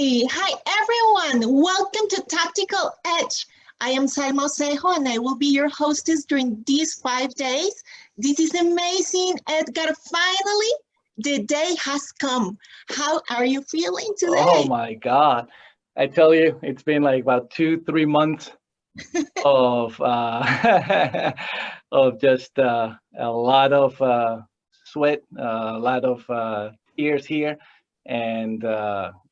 Hi everyone, welcome to Tactical Edge. I am Salma Osejo and I will be your hostess during these 5 days. This is amazing, Edgar. Finally, the day has come. How are you feeling today? Oh my God. I tell you, it's been like about 2-3 months of of just a lot of sweat, a lot of tears here, and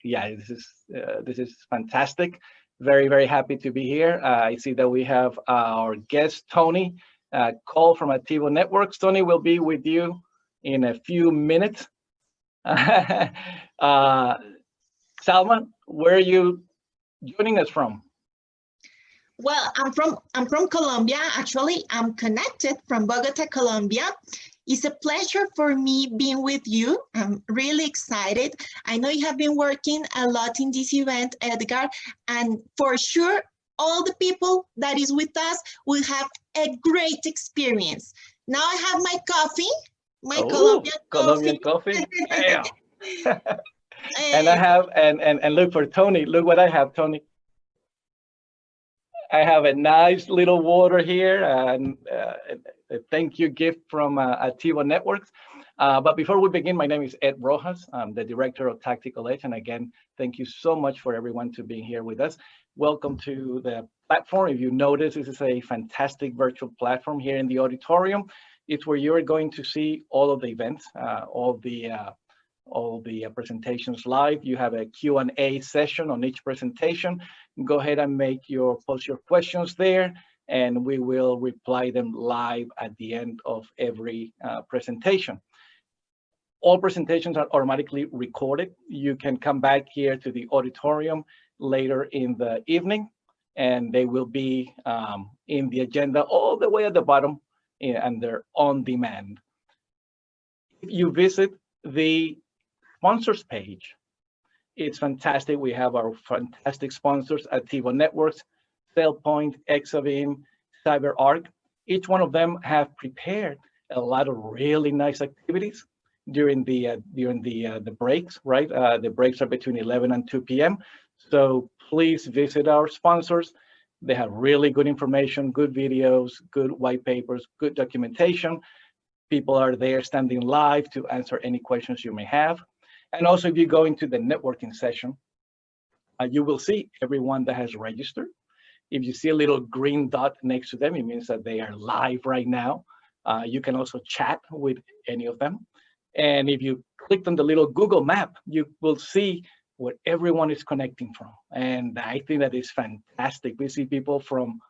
yeah, this is fantastic. Very happy to be here. I see that we have our guest Tony, call from Activo Networks. Tony will be with you in a few minutes. uh, Salma, where are you joining us from? Well, I'm from Colombia. Actually, I'm connected from Bogota, Colombia. It's a pleasure for me being with you. I'm really excited. I know you have been working a lot in this event, Edgar, and for sure, all the people that is with us will have a great experience. Now I have my coffee, my Colombian coffee. Damn. And I And have and look for Tony. Look what I have, Tony. I have a nice little water here and a thank you gift from Activo Networks. But before we begin, my name is Ed Rojas. I'm the director of Tactical Edge. And again, thank you so much for everyone to being here with us. Welcome to the platform. If you notice, this is a fantastic virtual platform here in the auditorium. It's where you're going to see all of the events, all the presentations live. You have a Q&A session on each presentation. Go ahead and post your questions there, and we will reply them live at the end of every presentation. All presentations are automatically recorded. You can come back here to the auditorium later in the evening, and they will be in the agenda all the way at the bottom, and they're on demand. If you visit the sponsors page, it's fantastic. We have our fantastic sponsors, Activo Networks, SailPoint, Exabeam, CyberArk. Each one of them have prepared a lot of really nice activities during the breaks, right? The breaks are between 11 and 2 p.m. So please visit our sponsors. They have really good information, good videos, good white papers, good documentation. People are there standing live to answer any questions you may have. And also, if you go into the networking session, you will see everyone that has registered. If you see a little green dot next to them, it means that they are live right now. You can also chat with any of them. And if you click on the little Google map, you will see where everyone is connecting from. And I think that is fantastic. We see people from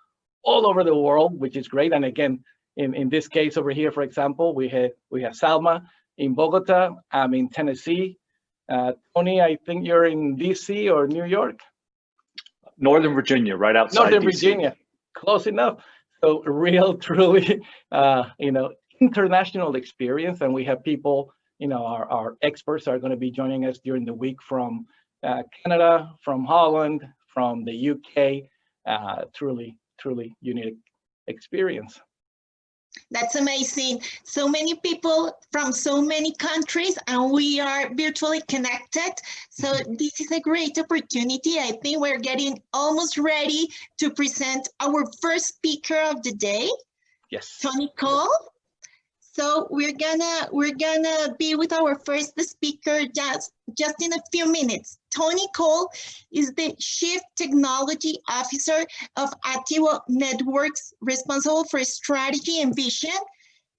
all over the world, which is great. And again, in this case over here, for example, we have Salma in Bogota. I'm in Tennessee. Tony, I think you're in DC or New York? Northern Virginia, right outside Northern DC. Virginia, close enough. So real, truly, international experience. And we have people, our experts are going to be joining us during the week from Canada, from Holland, from the UK. Truly unique experience. that's amazing. So many people from so many countries, and we are virtually connected. So this is a great opportunity. I think we're getting almost ready to present our first speaker of the day. Yes. Tony Cole. So we're gonna be with our first speaker just in a few minutes. Tony Cole is the Chief Technology Officer of Activo Networks, responsible for strategy and vision.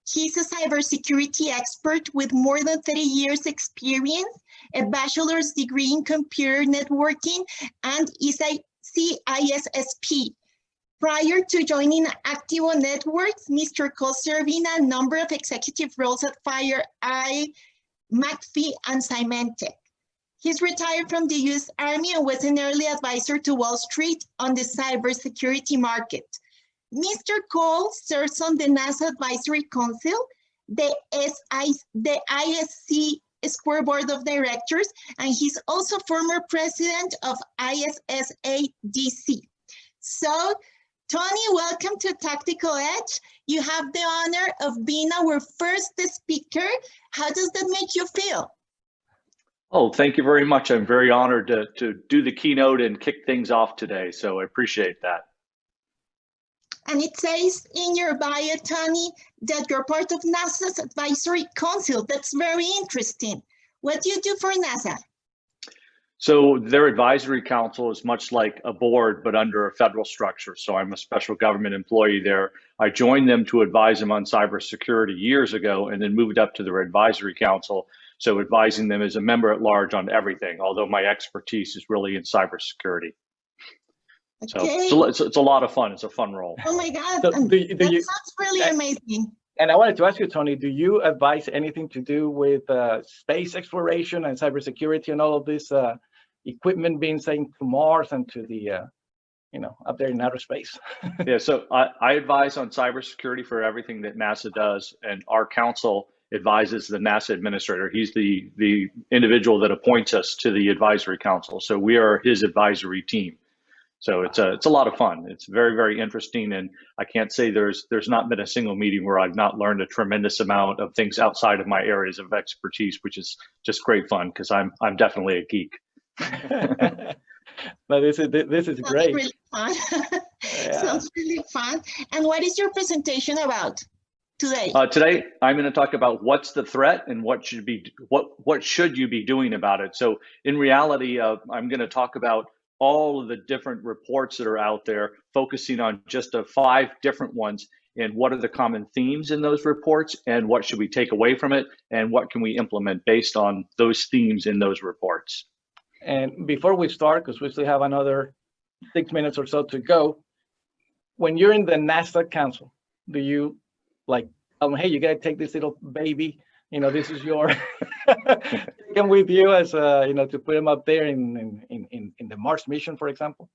He's a cybersecurity expert with more than 30 years experience, a bachelor's degree in computer networking, and is a CISSP. Prior to joining Activo Networks, Mr. Cole served in a number of executive roles at FireEye, McAfee, and Symantec. He's retired from the U.S. Army and was an early advisor to Wall Street on the cybersecurity market. Mr. Cole serves on the NASA Advisory Council, the ISC Square Board of Directors, and he's also former president of ISSA DC. So, Tony, welcome to Tactical Edge. You have the honor of being our first speaker. How does that make you feel? Oh, thank you very much. I'm very honored to do the keynote and kick things off today, so I appreciate that. And it says in your bio, Tony, that you're part of NASA's advisory council. That's very interesting. What do you do for NASA? So their advisory council is much like a board, but under a federal structure. So I'm a special government employee there. I joined them to advise them on cybersecurity years ago and then moved up to their advisory council. So advising them as a member at large on everything, although my expertise is really in cybersecurity. Okay. So it's a lot of fun. It's a fun role. Oh my God, So that sounds really amazing. And I wanted to ask you, Tony, do you advise anything to do with space exploration and cybersecurity and all of this equipment being sent to Mars and to the, up there in outer space? Yeah, so I advise on cybersecurity for everything that NASA does, and our council advises the NASA administrator. He's the individual that appoints us to the advisory council. So we are his advisory team. So it's a lot of fun. It's very, very interesting, and I can't say there's not been a single meeting where I've not learned a tremendous amount of things outside of my areas of expertise, which is just great fun because I'm definitely a geek. But this is great. Really fun. Yeah. Sounds really fun. And what is your presentation about today? Today, I'm going to talk about what's the threat and what should you be doing about it. So in reality, I'm going to talk about all of the different reports that are out there, focusing on just 5 different ones, and what are the common themes in those reports, and what should we take away from it, and what can we implement based on those themes in those reports. And before we start, because we still have another 6 minutes or so to go, when you're in the NASA council, do you tell them, hey, you got to take this little baby, this is your come with you as to put them up there in the Mars mission, for example?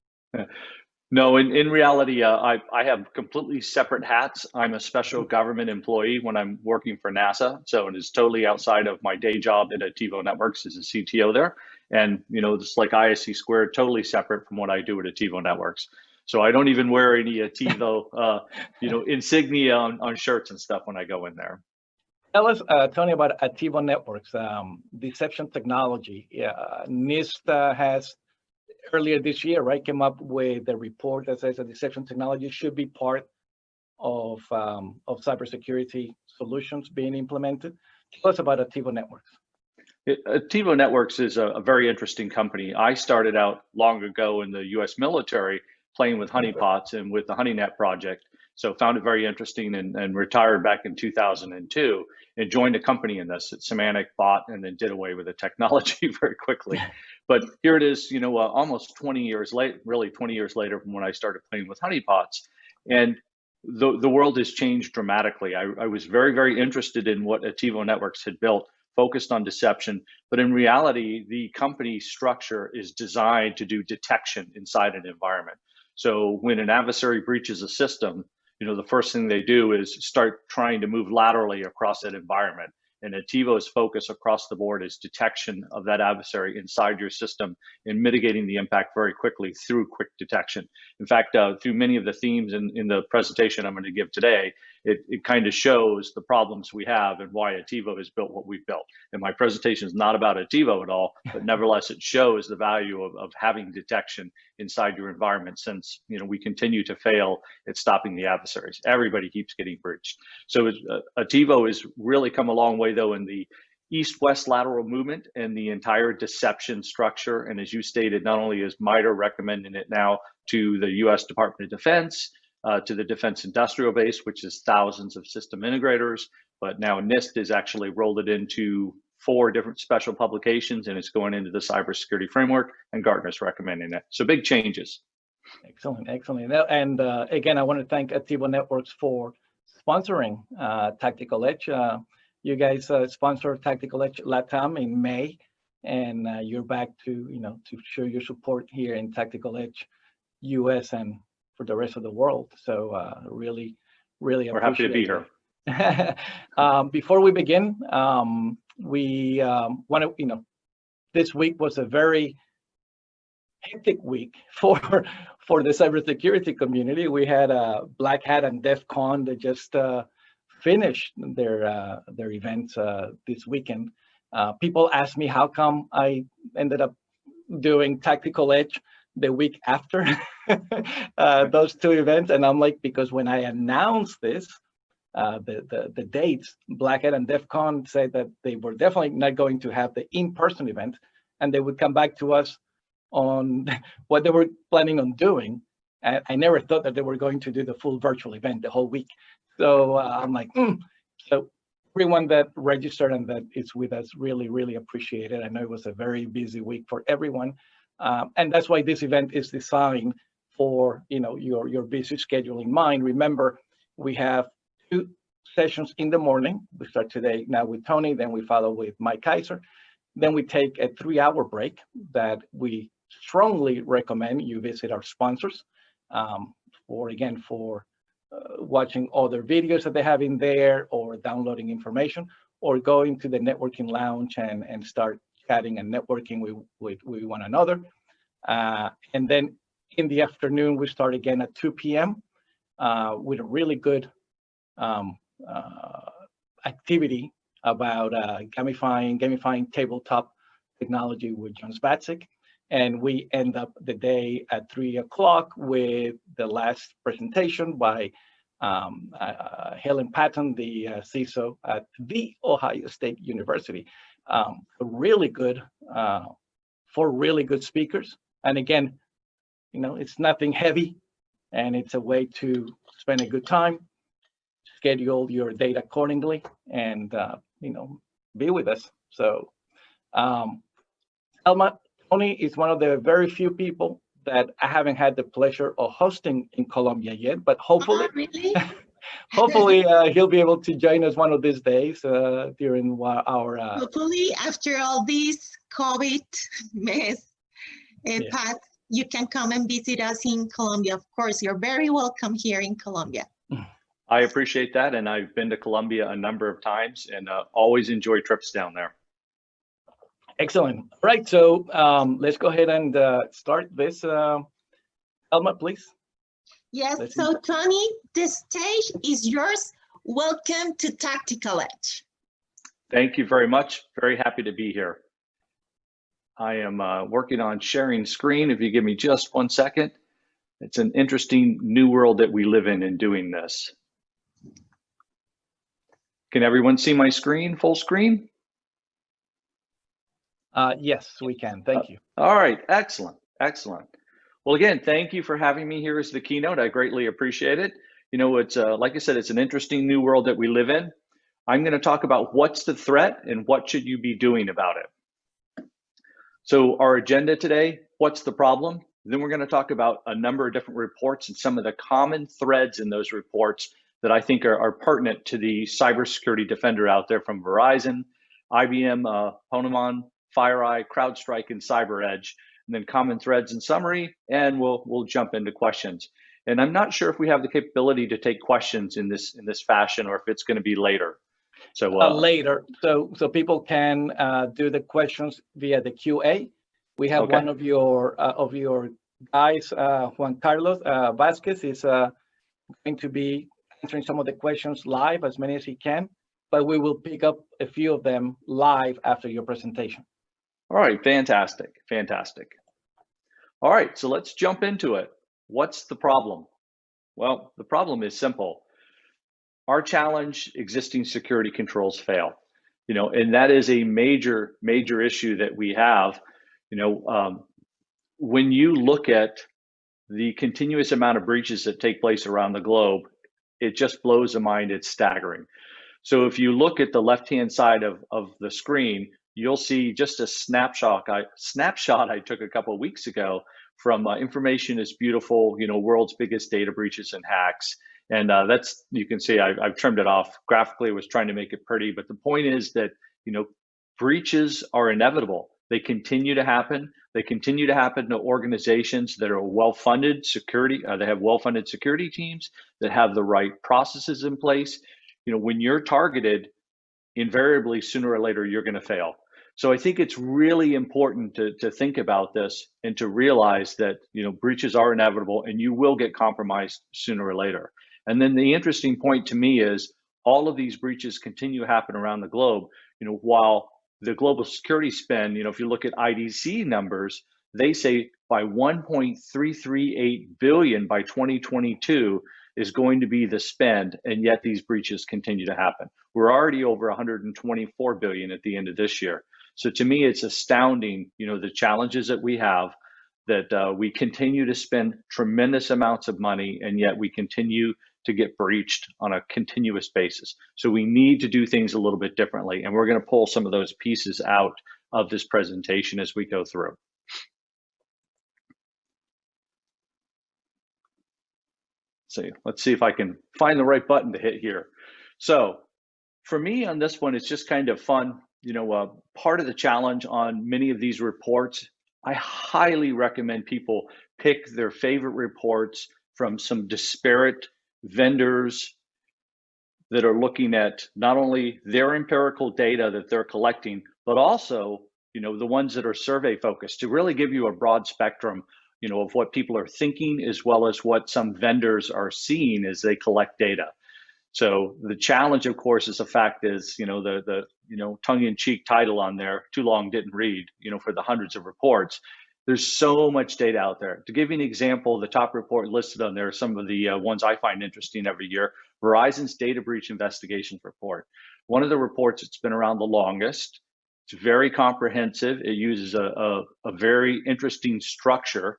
No, in reality, I have completely separate hats. I'm a special government employee when I'm working for NASA, so it is totally outside of my day job at Attivo Networks as a CTO there. And just like ISC squared, totally separate from what I do at Attivo Networks. So I don't even wear any Attivo, insignia on shirts and stuff when I go in there. Tell us, Tony, about Attivo Networks, deception technology. NIST has earlier this year, right, came up with a report that says that deception technology should be part of cybersecurity solutions being implemented. Tell us about Attivo Networks. Attivo Networks is a very interesting company. I started out long ago in the U.S. military playing with honeypots and with the HoneyNet project. So found it very interesting and retired back in 2002 and joined a company in this. Symantec bought and then did away with the technology very quickly. But here it is, almost 20 years late, really 20 years later from when I started playing with honeypots. And the world has changed dramatically. I was very, very interested in what Attivo Networks had built, focused on deception. But in reality, the company structure is designed to do detection inside an environment. So when an adversary breaches a system, the first thing they do is start trying to move laterally across that environment. And Attivo's focus across the board is detection of that adversary inside your system and mitigating the impact very quickly through quick detection. In fact, through many of the themes in the presentation I'm going to give today, it kind of shows the problems we have and why Attivo has built what we've built. And my presentation is not about Attivo at all, but nevertheless, it shows the value of having detection inside your environment, since we continue to fail at stopping the adversaries. Everybody keeps getting breached. So Attivo has really come a long way, though, in the east-west lateral movement and the entire deception structure. And as you stated, not only is MITRE recommending it now to the U.S. Department of Defense, to the Defense Industrial Base, which is thousands of system integrators, but now NIST has actually rolled it into 4 different special publications, and it's going into the cybersecurity framework, and Gartner's recommending it. So big changes. Excellent, excellent. And again, I want to thank Attivo Networks for sponsoring Tactical Edge. You guys sponsored Tactical Edge LATAM in May, and you're back to to show your support here in Tactical Edge US and for the rest of the world. So really We're happy to be here. Before we begin, we want to, this week was a very hectic week for the cybersecurity community. We had Black Hat and DEF CON that just finished their events this weekend. People ask me how come I ended up doing Tactical Edge the week after those two events, and I'm like, because when I announced this, the dates, Black Hat and DEF CON said that they were definitely not going to have the in-person event, and they would come back to us on what they were planning on doing. And I never thought that they were going to do the full virtual event the whole week. So I'm like, So everyone that registered and that is with us really, really appreciate it. I know it was a very busy week for everyone. And that's why this event is designed for your busy schedule in mind. Remember, we have 2 sessions in the morning. We start today now with Tony, then we follow with Mike Kaiser. Then we take a 3-hour break that we strongly recommend you visit our sponsors for watching other videos that they have in there, or downloading information, or going to the networking lounge and start chatting and networking with one another. And then in the afternoon, we start again at 2 p.m. With a really good activity about gamifying tabletop technology with John Spatzik. And we end up the day at 3 o'clock with the last presentation by Helen Patton, the CISO at The Ohio State University. Really good, 4 really good speakers. And again, it's nothing heavy, and it's a way to spend a good time, schedule your date accordingly, and be with us. So Tony is one of the very few people that I haven't had the pleasure of hosting in Colombia yet, but hopefully, really? hopefully he'll be able to join us one of these days during our. Hopefully, after all this COVID mess path, you can come and visit us in Colombia. Of course, you're very welcome here in Colombia. I appreciate that, and I've been to Colombia a number of times, and always enjoy trips down there. Excellent. All right, so let's go ahead and start this. Elma, please. Yes, so Tony, the stage is yours. Welcome to Tactical Edge. Thank you very much. Very happy to be here. I am working on sharing screen. If you give me just 1 second. It's an interesting new world that we live in doing this. Can everyone see my screen, full screen? Yes, we can. Thank you. All right, excellent, excellent. Well, again, thank you for having me here as the keynote. I greatly appreciate it. It's like I said, it's an interesting new world that we live in. I'm going to talk about what's the threat and what should you be doing about it. So our agenda today, what's the problem? Then we're going to talk about a number of different reports and some of the common threads in those reports that I think are pertinent to the cybersecurity defender out there from Verizon, IBM, Ponemon, FireEye, Crowdstrike, and CyberEdge, and then common threads and summary, and we'll jump into questions. And I'm not sure if we have the capability to take questions in this fashion, or if it's going to be later. So later, so people can do the questions via the QA. We have one of your guys, Juan Carlos Vasquez, is going to be answering some of the questions live, as many as he can, but we will pick up a few of them live after your presentation. All right, fantastic, fantastic. All right, so let's jump into it. What's the problem? Well, the problem is simple. Our challenge, existing security controls fail, and that is a major issue that we have. When you look at the continuous amount of breaches that take place around the globe, it just blows the mind. It's staggering. So if you look at the left-hand side of the screen, you'll see just a snapshot I took a couple of weeks ago from Information is Beautiful, world's biggest data breaches and hacks. And that's, you can see I've trimmed it off. Graphically, I was trying to make it pretty, but the point is that, breaches are inevitable. They continue to happen. They continue to happen to organizations that are well-funded security. They have well-funded security teams that have the right processes in place. When you're targeted, invariably, sooner or later, you're going to fail. So I think it's really important to think about this and to realize that, breaches are inevitable and you will get compromised sooner or later. And then the interesting point to me is all of these breaches continue to happen around the globe, while the global security spend, if you look at IDC numbers, they say by 1.338 billion by 2022 is going to be the spend, and yet these breaches continue to happen. We're already over 124 billion at the end of this year. So to me, it's astounding, the challenges that we have, that we continue to spend tremendous amounts of money, and yet we continue to get breached on a continuous basis. So we need to do things a little bit differently, and we're going to pull some of those pieces out of this presentation as we go through. So let's see if I can find the right button to hit here. So for me on this one, it's just kind of fun. Part of the challenge on many of these reports, I highly recommend people pick their favorite reports from some disparate vendors that are looking at not only their empirical data that they're collecting, but also, the ones that are survey focused, to really give you a broad spectrum, of what people are thinking, as well as what some vendors are seeing as they collect data. So the challenge, of course, is the fact is, the tongue-in-cheek title on there, too long didn't read, for the hundreds of reports. There's so much data out there. To give you an example, the top report listed on there are some of the ones I find interesting every year. Verizon's Data Breach Investigations Report. One of the reports that's been around the longest. It's very comprehensive. It uses a very interesting structure,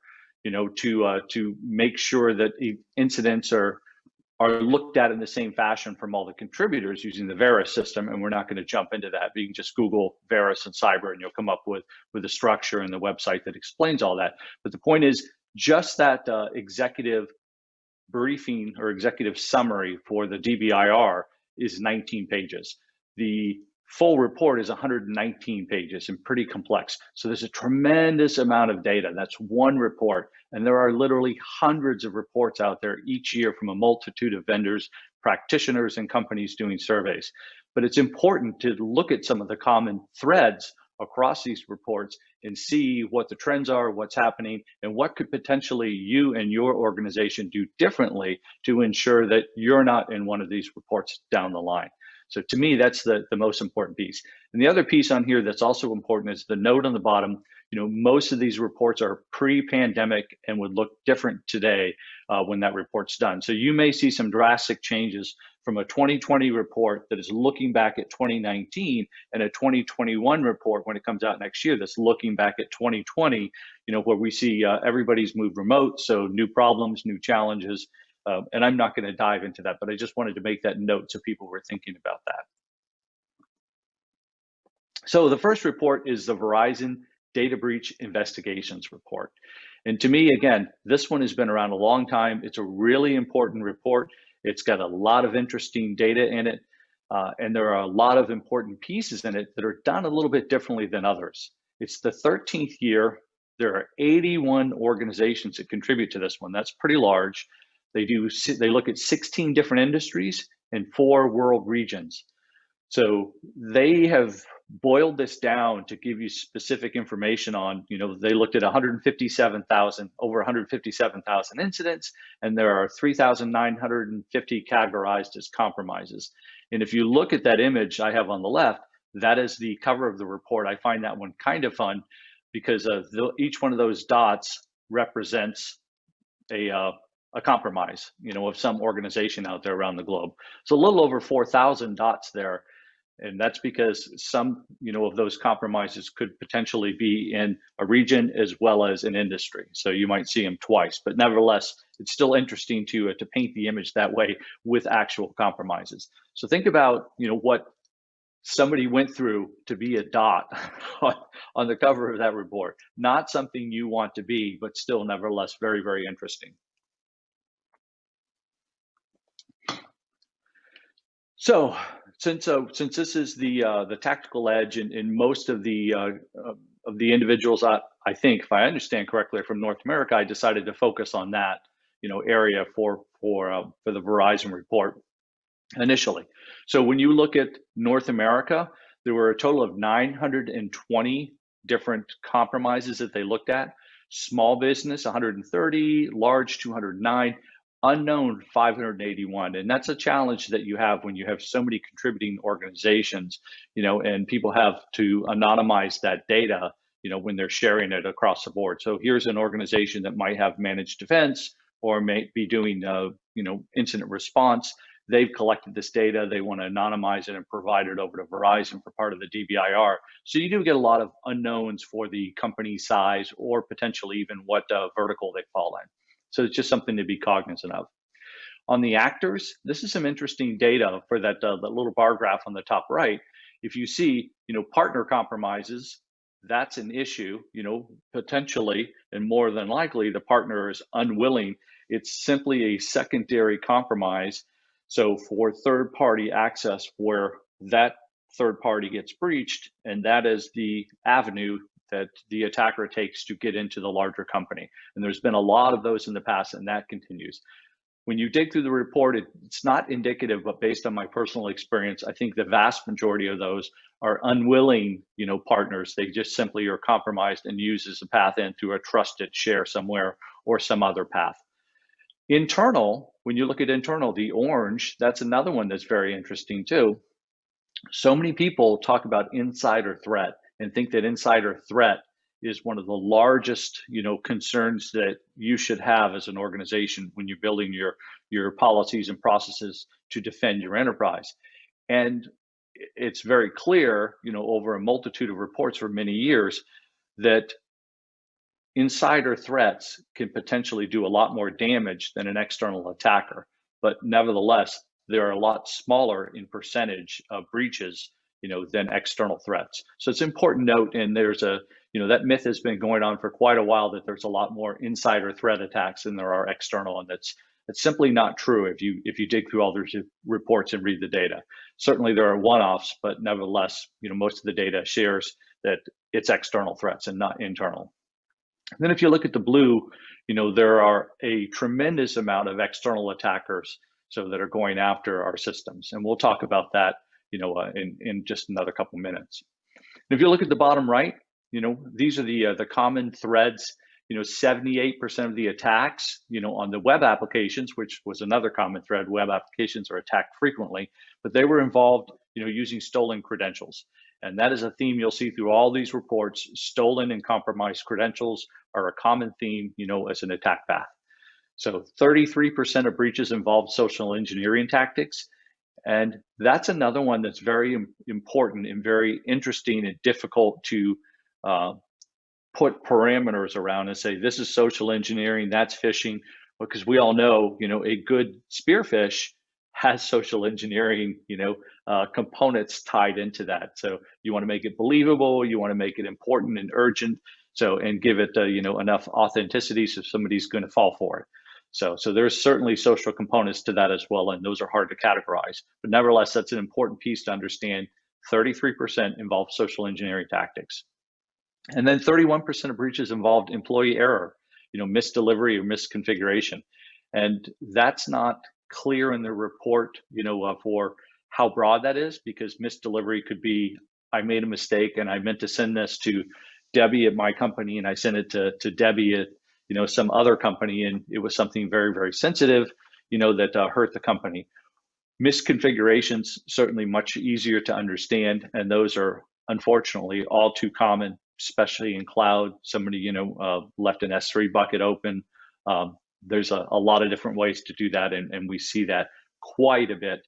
to make sure that incidents are looked at in the same fashion from all the contributors using the Veris system, and we're not going to jump into that. But you can just Google Veris and cyber, and you'll come up with a structure and the website that explains all that. But the point is, just that executive briefing or executive summary for the DBIR is 19 pages. The full report is 119 pages and pretty complex. So there's a tremendous amount of data. That's one report. And there are literally hundreds of reports out there each year from a multitude of vendors, practitioners, and companies doing surveys. But it's important to look at some of the common threads across these reports and see what the trends are, what's happening, and what could potentially you and your organization do differently to ensure that you're not in one of these reports down the line. So to me, that's the most important piece. And the other piece on here that's also important is the note on the bottom. Most of these reports are pre-pandemic and would look different today when that report's done. So you may see some drastic changes from a 2020 report that is looking back at 2019 and a 2021 report when it comes out next year that's looking back at 2020, where we see everybody's moved remote, so new problems, new challenges. And I'm not going to dive into that, but I just wanted to make that note so people were thinking about that. So the first report is the Verizon Data Breach Investigations Report. And to me, again, this one has been around a long time. It's a really important report. It's got a lot of interesting data in it. And there are a lot of important pieces in it that are done a little bit differently than others. It's the 13th year. There are 81 organizations that contribute to this one. That's pretty large. They look at 16 different industries and 4 world regions. So they have boiled this down to give you specific information on, they looked at over 157,000 incidents, and there are 3,950 categorized as compromises. And if you look at that image I have on the left, that is the cover of the report. I find that one kind of fun because each one of those dots represents a compromise, of some organization out there around the globe. So a little over 4,000 dots there. And that's because some, of those compromises could potentially be in a region as well as an industry. So you might see them twice, but nevertheless, it's still interesting to paint the image that way with actual compromises. So think about, what somebody went through to be a dot on the cover of that report. Not something you want to be, but still nevertheless very, very interesting. So since this is the tactical edge, and most of the individuals, I think, if I understand correctly, from North America, I decided to focus on that area for the Verizon report initially. So when you look at North America, there were a total of 920 different compromises that they looked at. Small business 130, large 209. unknown 581. And that's a challenge that you have when you have so many contributing organizations, and people have to anonymize that data, when they're sharing it across the board. So here's an organization that might have managed defense or may be doing, incident response. They've collected this data. They want to anonymize it and provide it over to Verizon for part of the DBIR. So you do get a lot of unknowns for the company size or potentially even what vertical they fall in. So it's just something to be cognizant of. On the actors, this is some interesting data for that little bar graph on the top right. If you see, partner compromises, that's an issue, potentially, and more than likely the partner is unwilling. It's simply a secondary compromise. So for third-party access, where that third party gets breached, and that is the avenue that the attacker takes to get into the larger company. And there's been a lot of those in the past, and that continues. When you dig through the report, it's not indicative, but based on my personal experience, I think the vast majority of those are unwilling, partners. They just simply are compromised and use as a path in through a trusted share somewhere or some other path. Internal, when you look at internal, the orange, that's another one that's very interesting too. So many people talk about insider threat and think that insider threat is one of the largest, concerns that you should have as an organization when you're building your policies and processes to defend your enterprise. And it's very clear, over a multitude of reports for many years, that insider threats can potentially do a lot more damage than an external attacker. But nevertheless, they're a lot smaller in percentage of breaches, than external threats. So it's an important note, and there's that myth has been going on for quite a while that there's a lot more insider threat attacks than there are external, and that's simply not true if you dig through all those reports and read the data. Certainly there are one-offs, but nevertheless, most of the data shares that it's external threats and not internal. And then if you look at the blue, there are a tremendous amount of external attackers that are going after our systems. And we'll talk about that, in just another couple minutes. And if you look at the bottom right, these are the common threads. 78% of the attacks, on the web applications, which was another common thread. Web applications are attacked frequently, but they were involved, using stolen credentials. And that is a theme you'll see through all these reports. Stolen and compromised credentials are a common theme, as an attack path. So 33% of breaches involved social engineering tactics. And that's another one that's very important and very interesting and difficult to put parameters around and say, this is social engineering, that's phishing, because we all know, a good spearfish has social engineering, components tied into that. So you want to make it believable, you want to make it important and urgent, and give it, enough authenticity so somebody's going to fall for it. So there's certainly social components to that as well, and those are hard to categorize. But nevertheless, that's an important piece to understand. 33% involve social engineering tactics. And then 31% of breaches involved employee error, misdelivery or misconfiguration. And that's not clear in the report, for how broad that is, because misdelivery could be, I made a mistake and I meant to send this to Debbie at my company and I sent it to Debbie at some other company, and it was something very, very sensitive, that hurt the company. Misconfigurations, certainly much easier to understand, and those are unfortunately all too common, especially in cloud. Somebody, left an S3 bucket open. There's a lot of different ways to do that, and we see that quite a bit,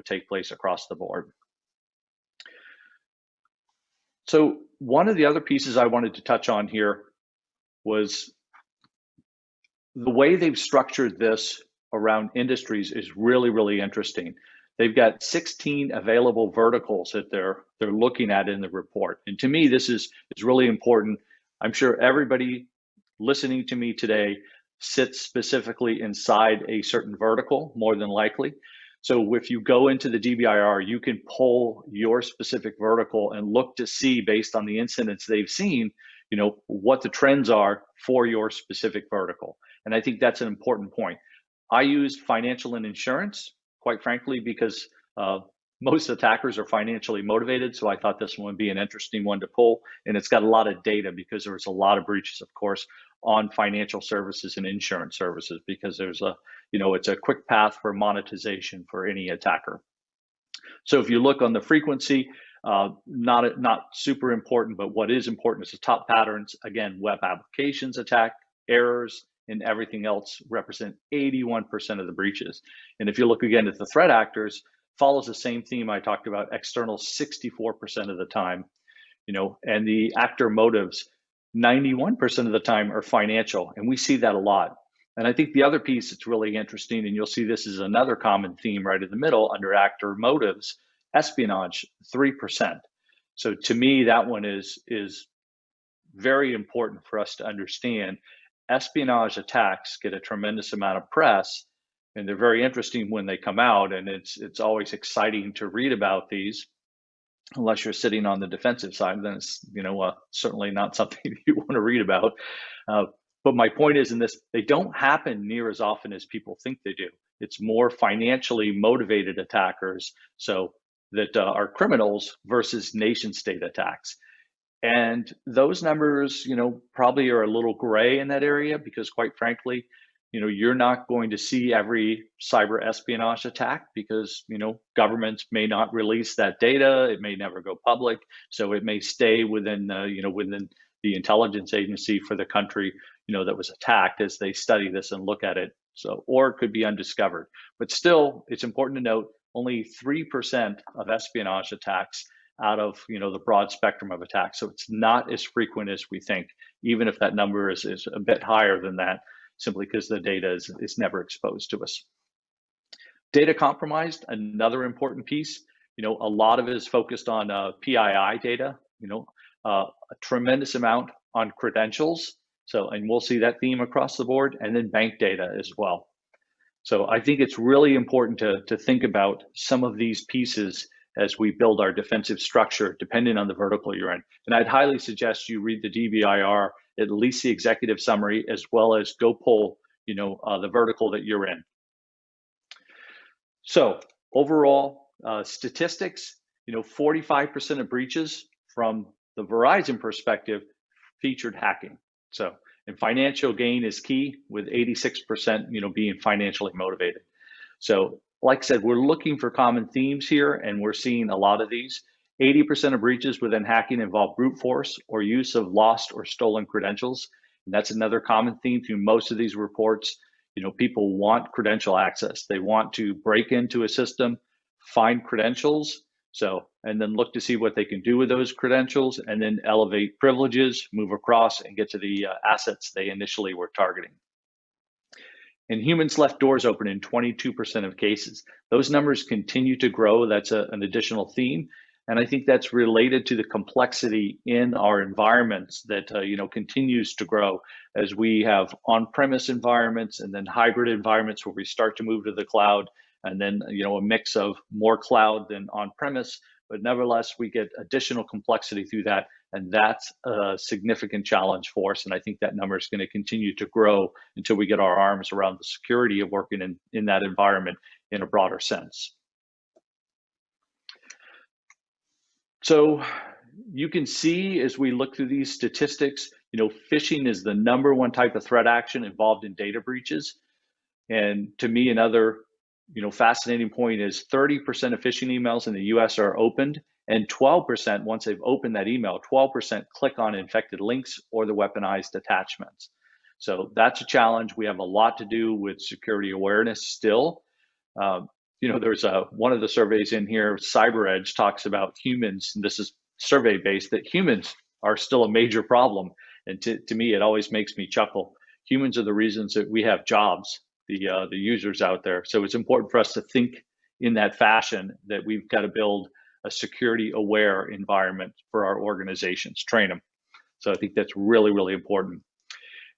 take place across the board. So one of the other pieces I wanted to touch on here was the way they've structured this around industries is really, really interesting. They've got 16 available verticals that they're looking at in the report. And to me, this is really important. I'm sure everybody listening to me today sits specifically inside a certain vertical, more than likely. So if you go into the DBIR, you can pull your specific vertical and look to see, based on the incidents they've seen, what the trends are for your specific vertical. And I think that's an important point. I use financial and insurance, quite frankly, because most attackers are financially motivated, so I thought this one would be an interesting one to pull. And it's got a lot of data because there's a lot of breaches, of course, on financial services and insurance services, because there's a, it's a quick path for monetization for any attacker. So if you look on the frequency, not super important, but what is important is the top patterns. Again, web applications attack, errors, and everything else represent 81% of the breaches. And if you look again at the threat actors, follows the same theme I talked about, external 64% of the time, and the actor motives 91% of the time are financial, and we see that a lot. And I think the other piece that's really interesting, and you'll see this is another common theme right in the middle under actor motives, espionage, 3%. So to me, that one is very important for us to understand. Espionage attacks get a tremendous amount of press, and they're very interesting when they come out, and it's always exciting to read about these. Unless you're sitting on the defensive side, then it's certainly not something you want to read about. But my point is, in this, they don't happen near as often as people think they do. It's more financially motivated attackers, so that are criminals versus nation state attacks. And those numbers, probably are a little gray in that area, because quite frankly, you're not going to see every cyber espionage attack, because, governments may not release that data. It may never go public. So it may stay within, within the intelligence agency for the country, that was attacked, as they study this and look at it. So, or it could be undiscovered. But still, it's important to note only 3% of espionage attacks out of, the broad spectrum of attacks. So it's not as frequent as we think, even if that number is a bit higher than that, simply because the data is never exposed to us. Data compromised, another important piece. A lot of it is focused on PII data, a tremendous amount on credentials. So, and we'll see that theme across the board, and then bank data as well. So I think it's really important to think about some of these pieces as we build our defensive structure, depending on the vertical you're in. And I'd highly suggest you read the DBIR, at least the executive summary, as well as go pull, the vertical that you're in. So overall statistics, 45% of breaches from the Verizon perspective featured hacking. So, and financial gain is key, with 86%, being financially motivated. So, like I said, we're looking for common themes here, and we're seeing a lot of these. 80% of breaches within hacking involve brute force or use of lost or stolen credentials. And that's another common theme through most of these reports. People want credential access. They want to break into a system, find credentials, and then look to see what they can do with those credentials, and then elevate privileges, move across, and get to the assets they initially were targeting. And humans left doors open in 22% of cases. Those numbers continue to grow. That's an additional theme. And I think that's related to the complexity in our environments that continues to grow as we have on-premise environments, and then hybrid environments where we start to move to the cloud, and then a mix of more cloud than on-premise. But nevertheless, we get additional complexity through that, and that's a significant challenge for us. And I think that number is going to continue to grow until we get our arms around the security of working in that environment in a broader sense. So you can see, as we look through these statistics, phishing is the #1 type of threat action involved in data breaches. And to me, another fascinating point is 30% of phishing emails in the US are opened, and 12%, once they've opened that email, 12% click on infected links or the weaponized attachments. So that's a challenge. We have a lot to do with security awareness still. There's one of the surveys in here, CyberEdge, talks about humans, and this is survey based, that humans are still a major problem. And to me, it always makes me chuckle. Humans are the reasons that we have jobs, the users out there. So it's important for us to think in that fashion, that we've got to build a security aware environment for our organizations, train them. So I think that's really, really important.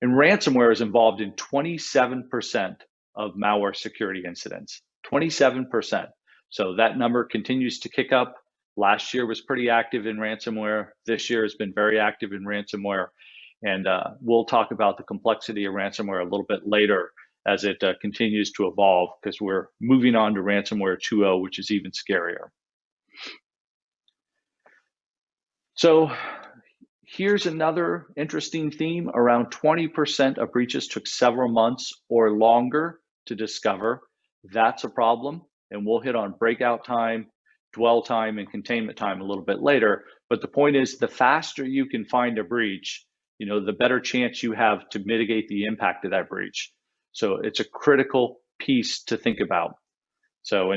And ransomware is involved in 27% of malware security incidents, 27%. So that number continues to kick up. Last year was pretty active in ransomware. This year has been very active in ransomware. And we'll talk about the complexity of ransomware a little bit later as it continues to evolve, because we're moving on to ransomware 2.0, which is even scarier. So here's another interesting theme. Around 20% of breaches took several months or longer to discover. That's a problem. And we'll hit on breakout time, dwell time, and containment time a little bit later. But the point is, the faster you can find a breach, the better chance you have to mitigate the impact of that breach. So it's a critical piece to think about. So,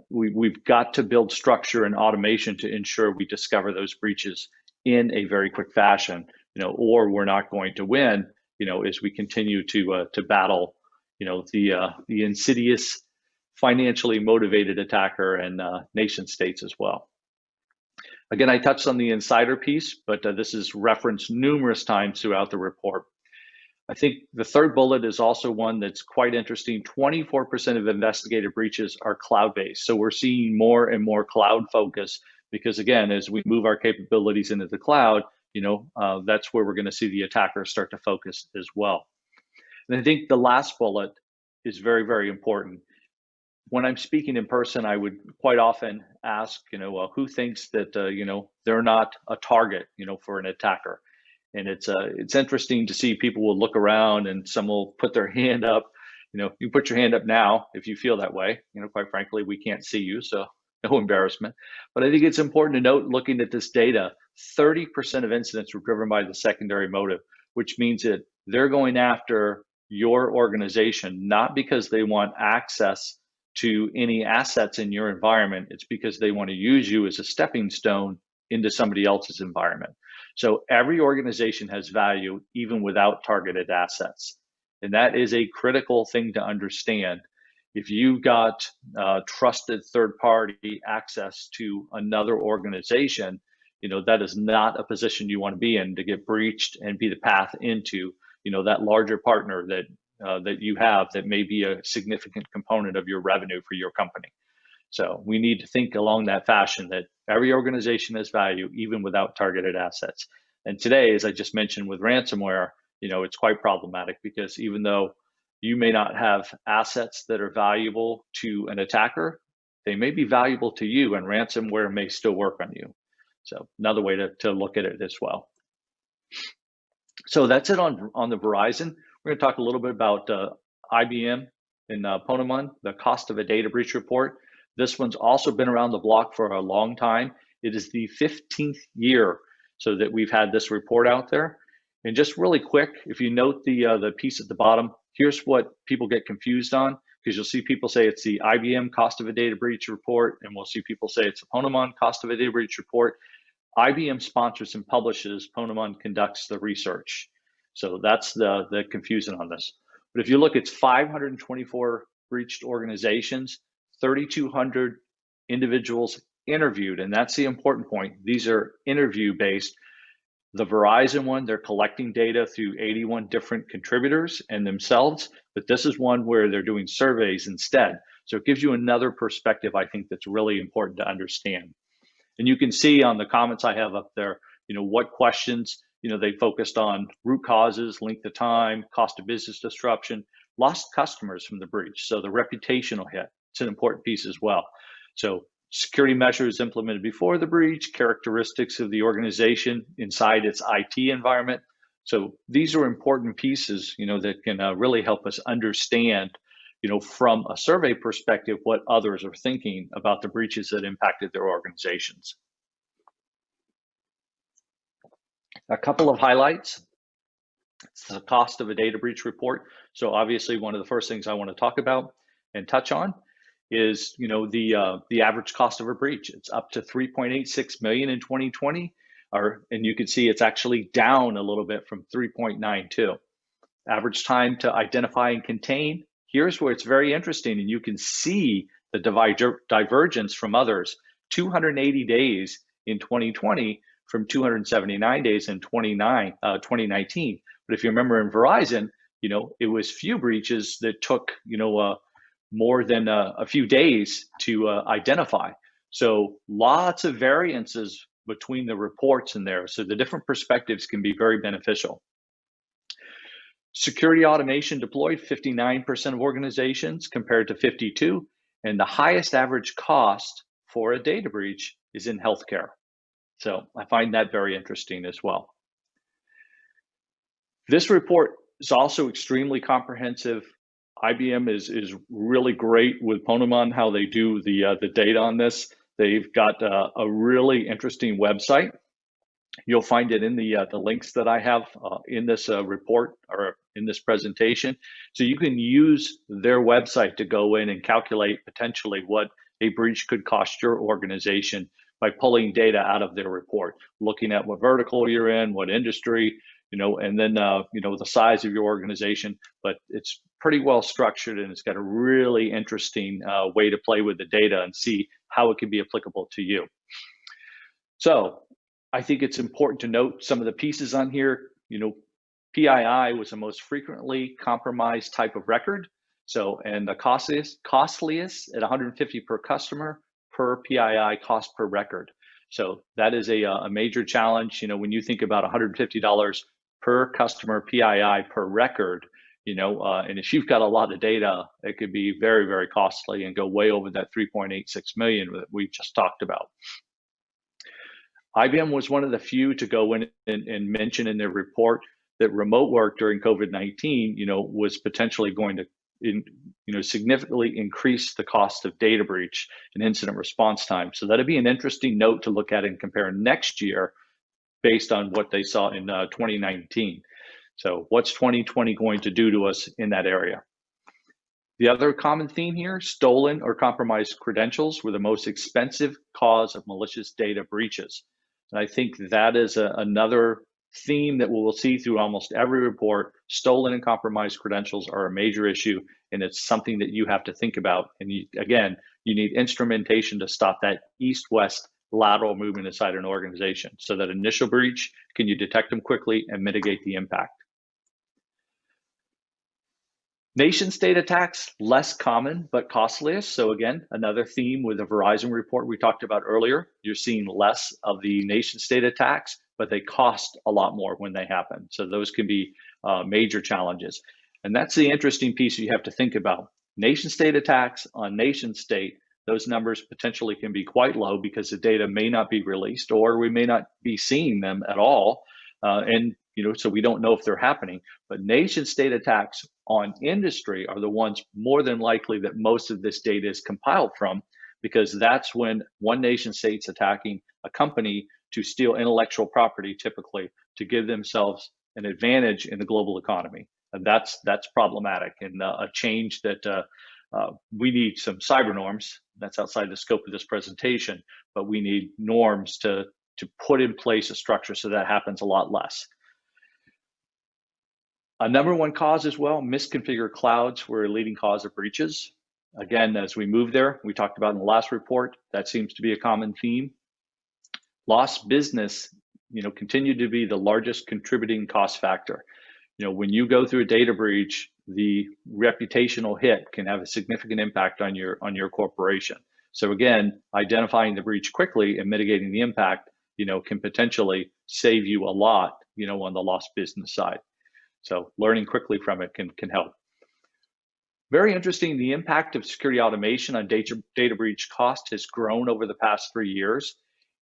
we've got to build structure and automation to ensure we discover those breaches in a very quick fashion, or we're not going to win, as we continue to battle, the insidious, financially motivated attacker and nation states as well. Again, I touched on the insider piece, but this is referenced numerous times throughout the report. I think the third bullet is also one that's quite interesting. 24% of investigated breaches are cloud-based. So we're seeing more and more cloud focus because, again, as we move our capabilities into the cloud, that's where we're going to see the attackers start to focus as well. And I think the last bullet is very, very important. When I'm speaking in person, I would quite often ask, who thinks that, they're not a target, for an attacker. And it's interesting to see people will look around and some will put their hand up. You put your hand up now if you feel that way. Quite frankly, we can't see you, so no embarrassment. But I think it's important to note, looking at this data, 30% of incidents were driven by the secondary motive, which means that they're going after your organization, not because they want access to any assets in your environment. It's because they want to use you as a stepping stone into somebody else's environment. So every organization has value even without targeted assets. And that is a critical thing to understand. If you've got trusted third-party access to another organization, that is not a position you want to be in, to get breached and be the path into, that larger partner that you have that may be a significant component of your revenue for your company. So we need to think along that fashion, that every organization has value even without targeted assets. And today, as I just mentioned with ransomware, it's quite problematic because even though you may not have assets that are valuable to an attacker, they may be valuable to you, and ransomware may still work on you. So another way to look at it as well. So that's it on the Verizon. We're going to talk a little bit about IBM and Ponemon, the cost of a data breach report. This one's also been around the block for a long time. It is the 15th year so that we've had this report out there. And just really quick, if you note the piece at the bottom, here's what people get confused on, because you'll see people say it's the IBM cost of a data breach report, and we'll see people say it's a Ponemon cost of a data breach report. IBM sponsors and publishes, Ponemon conducts the research. So that's the confusion on this. But if you look, it's 524 breached organizations, 3,200 individuals interviewed, and that's the important point. These are interview-based. The Verizon one, they're collecting data through 81 different contributors and themselves, but this is one where they're doing surveys instead. So it gives you another perspective, I think, that's really important to understand. And you can see on the comments I have up there, what questions, they focused on: root causes, length of time, cost of business disruption, lost customers from the breach. So the reputational hit, it's an important piece as well. So security measures implemented before the breach, characteristics of the organization inside its IT environment. So these are important pieces, that can really help us understand, from a survey perspective, what others are thinking about the breaches that impacted their organizations. A couple of highlights. It's the cost of a data breach report. So obviously, one of the first things I want to talk about and touch on is, the average cost of a breach. It's up to $3.86 million in 2020, and you can see it's actually down a little bit from 3.92. Average time to identify and contain. Here's where it's very interesting, and you can see the divergence from others. 280 days in 2020 from 279 days in 2019. But if you remember in Verizon, it was few breaches that took, more than a few days to identify. So lots of variances between the reports in there. So the different perspectives can be very beneficial. Security automation deployed, 59% of organizations compared to 52%. And the highest average cost for a data breach is in healthcare. So I find that very interesting as well. This report is also extremely comprehensive. IBM is really great with Ponemon, how they do the data on this. They've got a really interesting website. You'll find it in the links that I have in this report or in this presentation. So you can use their website to go in and calculate potentially what a breach could cost your organization by pulling data out of their report, looking at what vertical you're in, what industry, and then the size of your organization. But it's pretty well structured, and it's got a really interesting way to play with the data and see how it can be applicable to you. So I think it's important to note some of the pieces on here. PII was the most frequently compromised type of record. So, and the costliest at 150 per customer per PII cost per record. So that is a major challenge. When you think about $150 per customer PII per record, and if you've got a lot of data, it could be very, very costly and go way over that 3.86 million that we just talked about. IBM was one of the few to go in and mention in their report that remote work during COVID-19, was potentially going to, significantly increase the cost of data breach and incident response time. So that'd be an interesting note to look at and compare next year based on what they saw in 2019. So what's 2020 going to do to us in that area? The other common theme here, stolen or compromised credentials were the most expensive cause of malicious data breaches. And I think that is another theme that we'll see through almost every report. Stolen and compromised credentials are a major issue, and it's something that you have to think about. And again, you need instrumentation to stop that east-west lateral movement inside an organization. So that initial breach, can you detect them quickly and mitigate the impact? Nation state attacks, less common, but costliest. So again, another theme with the Verizon report we talked about earlier. You're seeing less of the nation state attacks, but they cost a lot more when they happen. So those can be major challenges. And that's the interesting piece you have to think about. Nation state attacks on nation state, those numbers potentially can be quite low because the data may not be released, or we may not be seeing them at all. So we don't know if they're happening. But nation state attacks on industry are the ones more than likely that most of this data is compiled from, because that's when one nation state's attacking a company to steal intellectual property, typically to give themselves an advantage in the global economy. And that's problematic, and a change that we need some cyber norms. That's outside the scope of this presentation, but we need norms to put in place a structure so that happens a lot less. A number one cause as well, misconfigured clouds were a leading cause of breaches. Again, as we move there, we talked about in the last report, that seems to be a common theme. Lost business, continued to be the largest contributing cost factor. When you go through a data breach, the reputational hit can have a significant impact on your corporation. So again, identifying the breach quickly and mitigating the impact, can potentially save you a lot, on the lost business side. So learning quickly from it can help. Very interesting, the impact of security automation on data breach cost has grown over the past 3 years.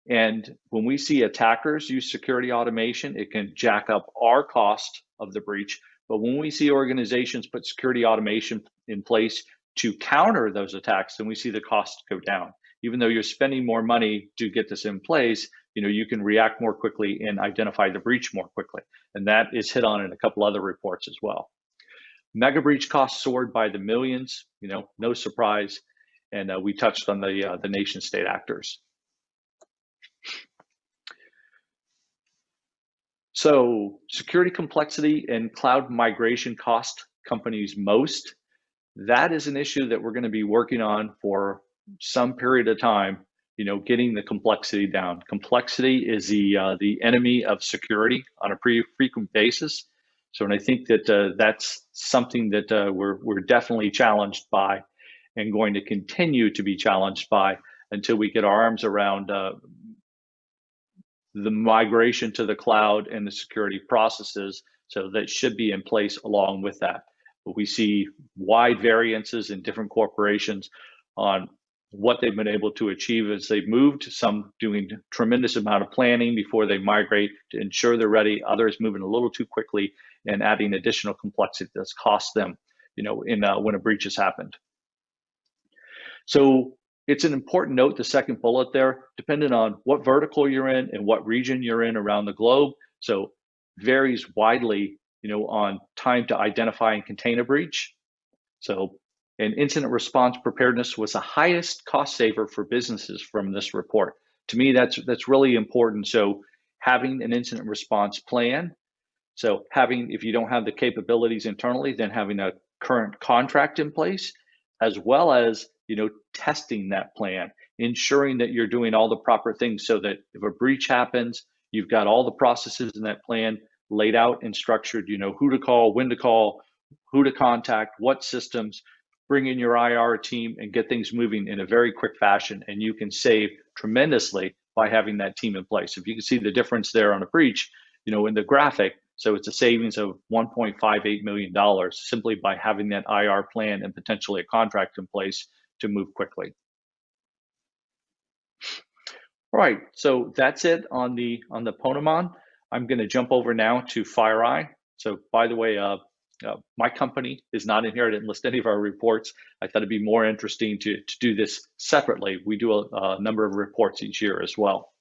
And when we see attackers use security automation, it can jack up our cost of the breach. But when we see organizations put security automation in place to counter those attacks, then we see the cost go down. Even though you're spending more money to get this in place, you can react more quickly and identify the breach more quickly. And that is hit on in a couple other reports as well. Mega breach costs soared by the millions, no surprise. And we touched on the nation state actors. So security complexity and cloud migration cost companies most. That is an issue that we're going to be working on for some period of time, getting the complexity down. Complexity is the enemy of security on a pretty frequent basis. So, and I think that that's something that we're definitely challenged by, and going to continue to be challenged by until we get our arms around the migration to the cloud and the security processes. So that should be in place along with that. But we see wide variances in different corporations on what they've been able to achieve as they've moved, some doing tremendous amount of planning before they migrate to ensure they're ready, others moving a little too quickly and adding additional complexity that's cost them, when a breach has happened. So it's an important note, the second bullet there, depending on what vertical you're in and what region you're in around the globe. So varies widely, on time to identify and contain a breach. So and incident response preparedness was the highest cost saver for businesses from this report. To me, that's really important. So having an incident response plan. So if you don't have the capabilities internally, then having a current contract in place, as well as, testing that plan, ensuring that you're doing all the proper things so that if a breach happens, you've got all the processes in that plan laid out and structured, who to call, when to call, who to contact, what systems, bring in your IR team and get things moving in a very quick fashion. And you can save tremendously by having that team in place. If you can see the difference there on a breach, in the graphic, so it's a savings of $1.58 million simply by having that IR plan and potentially a contract in place to move quickly. All right, so that's it on the Ponemon. I'm going to jump over now to FireEye. So by the way, my company is not in here. I didn't list any of our reports. I thought it'd be more interesting to do this separately. We do a number of reports each year as well.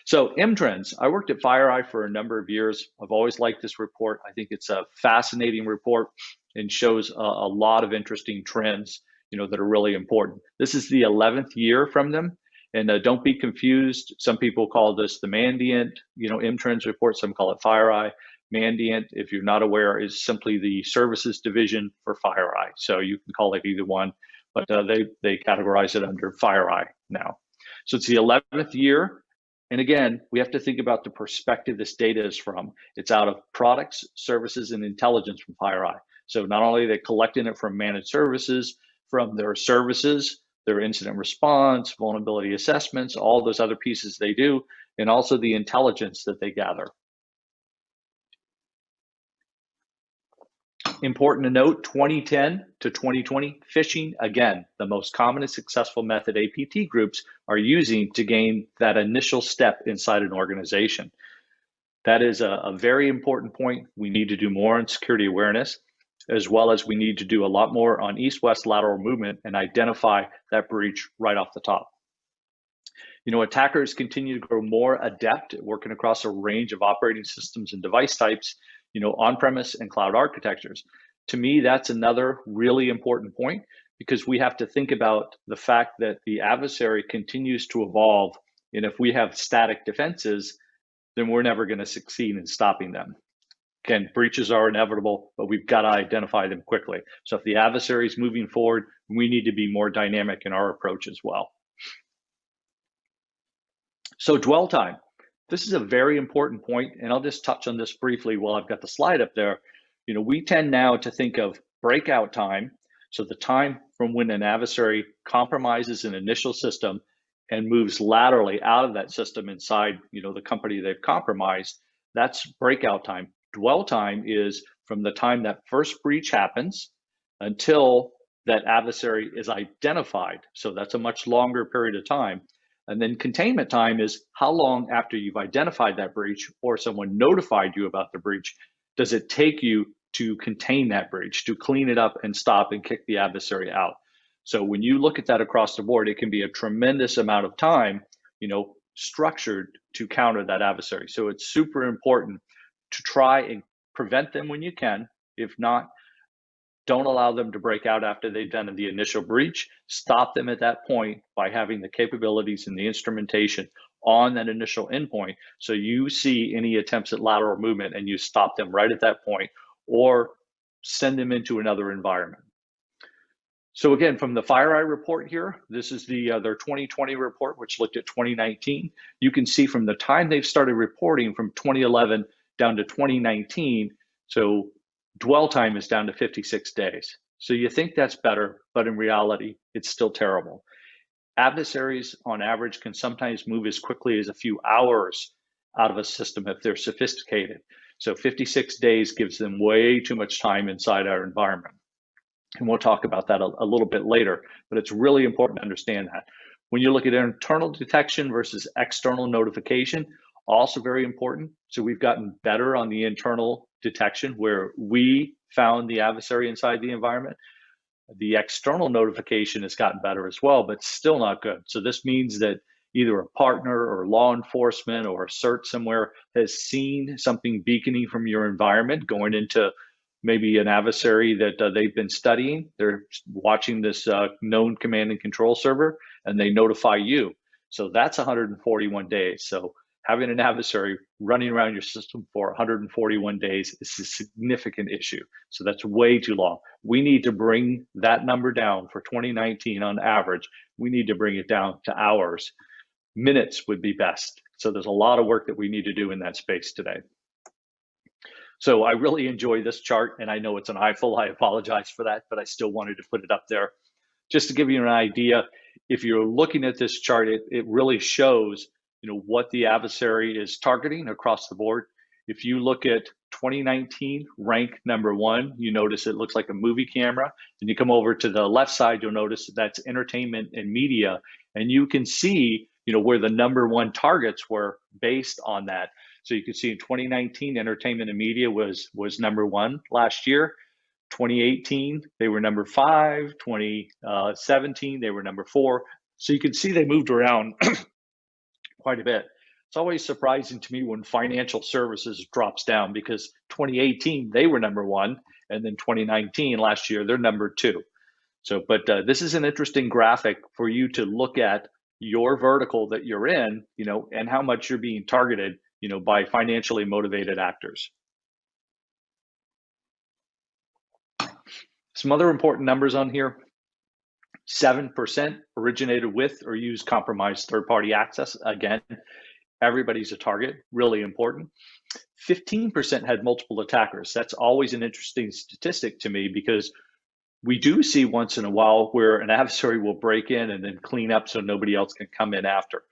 So M-Trends, I worked at FireEye for a number of years. I've always liked this report. I think it's a fascinating report and shows a lot of interesting trends, that are really important. This is the 11th year from them. And don't be confused. Some people call this the Mandiant, M-Trends report. Some call it FireEye. Mandiant, if you're not aware, is simply the services division for FireEye. So you can call it either one, but they categorize it under FireEye now. So it's the 11th year. And again, we have to think about the perspective this data is from. It's out of products, services, and intelligence from FireEye. So not only are they collecting it from managed services, from their services, their incident response, vulnerability assessments, all those other pieces they do, and also the intelligence that they gather. Important to note, 2010 to 2020, phishing, again, the most common and successful method APT groups are using to gain that initial step inside an organization. That is a very important point. We need to do more on security awareness, as well as we need to do a lot more on east-west lateral movement and identify that breach right off the top. Attackers continue to grow more adept at working across a range of operating systems and device types, on-premise and cloud architectures. To me, that's another really important point because we have to think about the fact that the adversary continues to evolve. And if we have static defenses, then we're never going to succeed in stopping them. Again, breaches are inevitable, but we've got to identify them quickly. So if the adversary is moving forward, we need to be more dynamic in our approach as well. So dwell time. This is a very important point, and I'll just touch on this briefly while I've got the slide up there. We tend now to think of breakout time. So the time from when an adversary compromises an initial system and moves laterally out of that system inside, the company they've compromised, that's breakout time. Dwell time is from the time that first breach happens until that adversary is identified. So that's a much longer period of time. And then containment time is how long after you've identified that breach or someone notified you about the breach, does it take you to contain that breach, to clean it up and stop and kick the adversary out? So when you look at that across the board, it can be a tremendous amount of time, structured to counter that adversary. So it's super important to try and prevent them when you can. If not, don't allow them to break out after they've done the initial breach. Stop them at that point by having the capabilities and the instrumentation on that initial endpoint. So you see any attempts at lateral movement and you stop them right at that point or send them into another environment. So again, from the FireEye report here, this is their 2020 report, which looked at 2019. You can see from the time they've started reporting from 2011 down to 2019, so dwell time is down to 56 days. So you think that's better, but in reality, it's still terrible. Adversaries on average can sometimes move as quickly as a few hours out of a system if they're sophisticated. So 56 days gives them way too much time inside our environment. And we'll talk about that a little bit later, but it's really important to understand that. When you look at internal detection versus external notification, also very important. So we've gotten better on the internal detection where we found the adversary inside the environment. The external notification has gotten better as well, but still not good. So this means that either a partner or law enforcement or a CERT somewhere has seen something beaconing from your environment going into maybe an adversary that they've been studying. They're watching this known command and control server, and they notify you. So that's 141 days. So having an adversary running around your system for 141 days is a significant issue. So that's way too long. We need to bring that number down for 2019 on average. We need to bring it down to hours. Minutes would be best. So there's a lot of work that we need to do in that space today. So I really enjoy this chart, and I know it's an eyeful. I apologize for that, but I still wanted to put it up there. Just to give you an idea, if you're looking at this chart, it really shows what the adversary is targeting across the board. If you look at 2019, rank number 1, you notice it looks like a movie camera. And you come over to the left side, you'll notice that's entertainment and media. And you can see where the number 1 targets were based on that. So you can see in 2019, entertainment and media was number 1 last year. 2018, they were number 5. 2017, they were number 4. So you can see they moved around quite a bit. It's always surprising to me when financial services drops down, because 2018, they were number 1. And then 2019, last year, they're number 2. So, but this is an interesting graphic for you to look at your vertical that you're in, and how much you're being targeted, by financially motivated actors. Some other important numbers on here. 7% originated with or used compromised third-party access. Again, everybody's a target, really important. 15% had multiple attackers. That's always an interesting statistic to me, because we do see once in a while where an adversary will break in and then clean up so nobody else can come in after.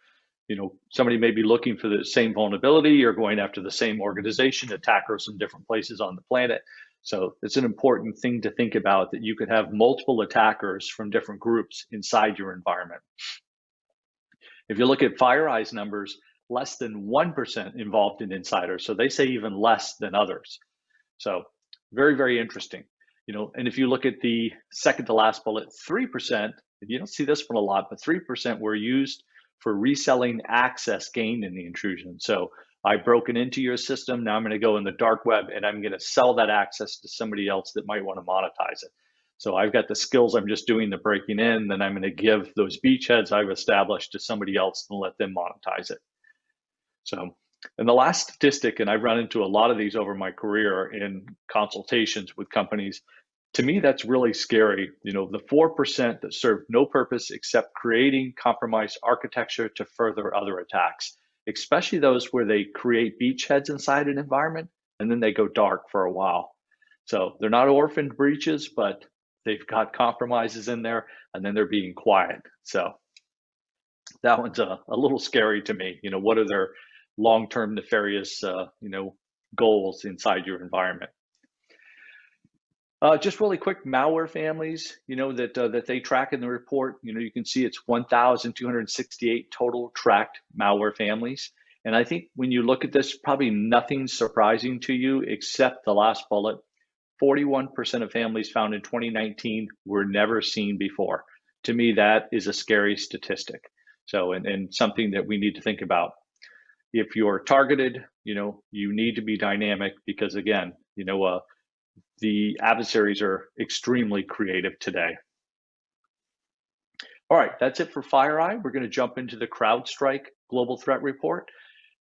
Somebody may be looking for the same vulnerability or going after the same organization, attackers from different places on the planet. So it's an important thing to think about, that you could have multiple attackers from different groups inside your environment. If you look at FireEye's numbers, less than 1% involved in insiders. So they say even less than others. So very, very interesting. And if you look at the second to last bullet, 3%, you don't see this one a lot, but 3% were used for reselling access gained in the intrusion. So I've broken into your system. Now I'm going to go in the dark web and I'm going to sell that access to somebody else that might want to monetize it. So I've got the skills, I'm just doing the breaking in, then I'm going to give those beachheads I've established to somebody else and let them monetize it. So, and the last statistic, and I've run into a lot of these over my career in consultations with companies, to me, that's really scary. The 4% that serve no purpose except creating compromised architecture to further other attacks, especially those where they create beachheads inside an environment and then they go dark for a while. So they're not orphaned breaches, but they've got compromises in there and then they're being quiet. So that one's a little scary to me. What are their long-term nefarious, goals inside your environment? Just really quick, malware families, that they track in the report. You can see it's 1,268 total tracked malware families. And I think when you look at this, probably nothing surprising to you except the last bullet. 41% of families found in 2019 were never seen before. To me, that is a scary statistic. So, and something that we need to think about. If you're targeted, you need to be dynamic, because again, the adversaries are extremely creative today. All right, that's it for FireEye. We're going to jump into the Crowdstrike Global Threat Report.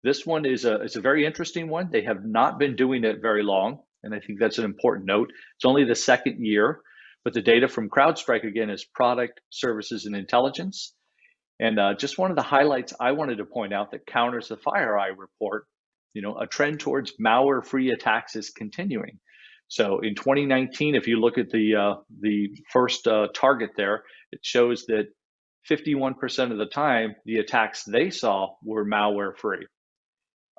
This one is a very interesting one. They have not been doing it very long, and I think that's an important note. It's only the second year, but the data from Crowdstrike, again, is product, services, and intelligence. And just one of the highlights I wanted to point out that counters the FireEye report, a trend towards malware-free attacks is continuing. So in 2019, if you look at the first target there, it shows that 51% of the time, the attacks they saw were malware-free,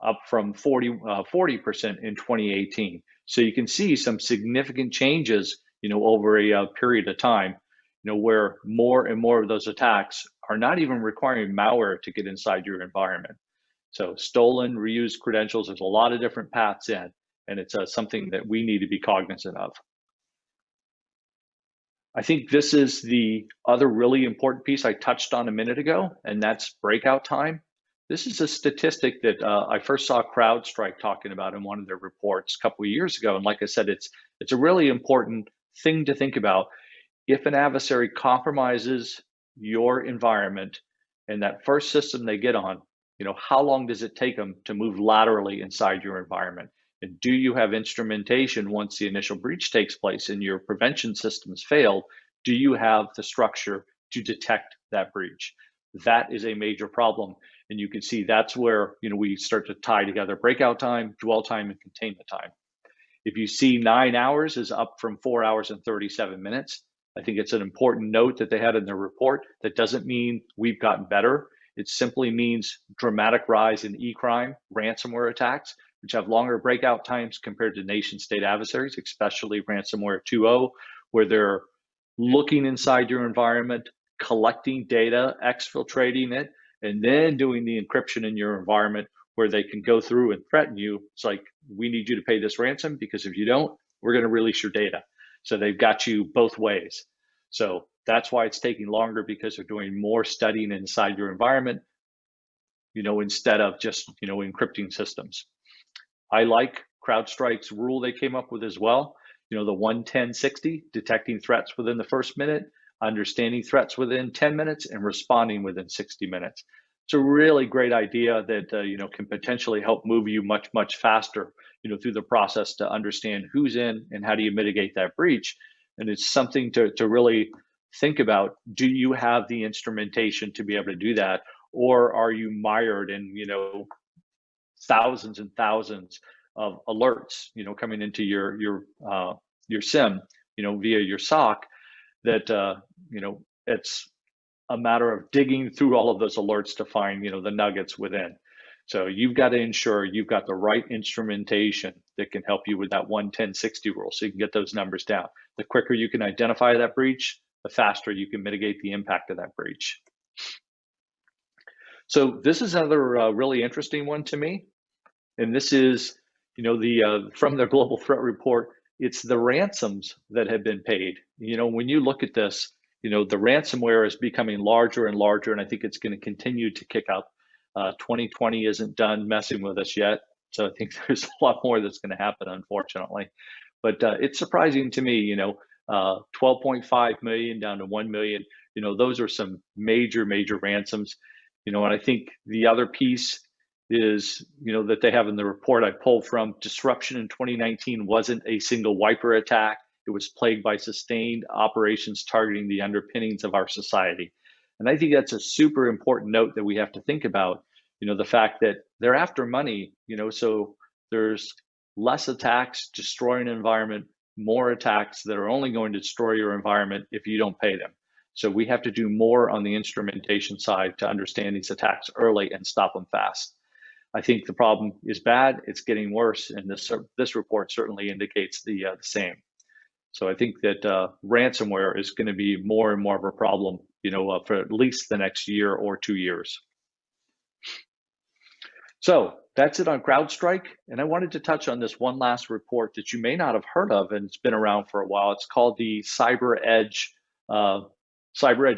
up from 40% in 2018. So you can see some significant changes, over a period of time, where more and more of those attacks are not even requiring malware to get inside your environment. So stolen, reused credentials, there's a lot of different paths in, and it's something that we need to be cognizant of. I think this is the other really important piece I touched on a minute ago, and that's breakout time. This is a statistic that I first saw Crowdstrike talking about in one of their reports a couple of years ago. And like I said, it's a really important thing to think about. If an adversary compromises your environment and that first system they get on, how long does it take them to move laterally inside your environment? And do you have instrumentation once the initial breach takes place and your prevention systems fail? Do you have the structure to detect that breach? That is a major problem. And you can see that's where we start to tie together breakout time, dwell time, and containment time. If you see 9 hours is up from 4 hours and 37 minutes, I think it's an important note that they had in their report. That doesn't mean we've gotten better. It simply means dramatic rise in e-crime, ransomware attacks, which have longer breakout times compared to nation state adversaries, especially ransomware 2.0, where they're looking inside your environment, collecting data, exfiltrating it, and then doing the encryption in your environment where they can go through and threaten you. It's like, we need you to pay this ransom, because if you don't, we're going to release your data. So they've got you both ways. So that's why it's taking longer, because they're doing more studying inside your environment, instead of just, encrypting systems. I like CrowdStrike's rule they came up with as well. The 1-10-60, detecting threats within the first minute, understanding threats within 10 minutes, and responding within 60 minutes. It's a really great idea that can potentially help move you much, much faster, through the process to understand who's in and how do you mitigate that breach. And it's something to really think about. Do you have the instrumentation to be able to do that, or are you mired in thousands and thousands of alerts coming into your SIM via your SOC, that it's a matter of digging through all of those alerts to find the nuggets within. So you've got to ensure you've got the right instrumentation that can help you with that 1-10-60 rule, so you can get those numbers down. The quicker you can identify that breach, the faster you can mitigate the impact of that breach. So this is another really interesting one to me, and this is from their global threat report. It's the ransoms that have been paid. When you look at this, the ransomware is becoming larger and larger, and I think it's going to continue to kick up. 2020 isn't done messing with us yet, so I think there's a lot more that's going to happen, unfortunately. But it's surprising to me, 12.5 million down to 1 million. Those are some major ransoms. And I think the other piece is, that they have in the report I pulled from, disruption in 2019 wasn't a single wiper attack. It was plagued by sustained operations targeting the underpinnings of our society. And I think that's a super important note that we have to think about, the fact that they're after money, so there's less attacks destroying an environment, more attacks that are only going to destroy your environment if you don't pay them. So we have to do more on the instrumentation side to understand these attacks early and stop them fast. I think the problem is bad, it's getting worse, and this report certainly indicates the same. So I think that ransomware is going to be more and more of a problem, for at least the next year or 2 years. So that's it on CrowdStrike. And I wanted to touch on this one last report that you may not have heard of, and it's been around for a while. It's called the Cyber Edge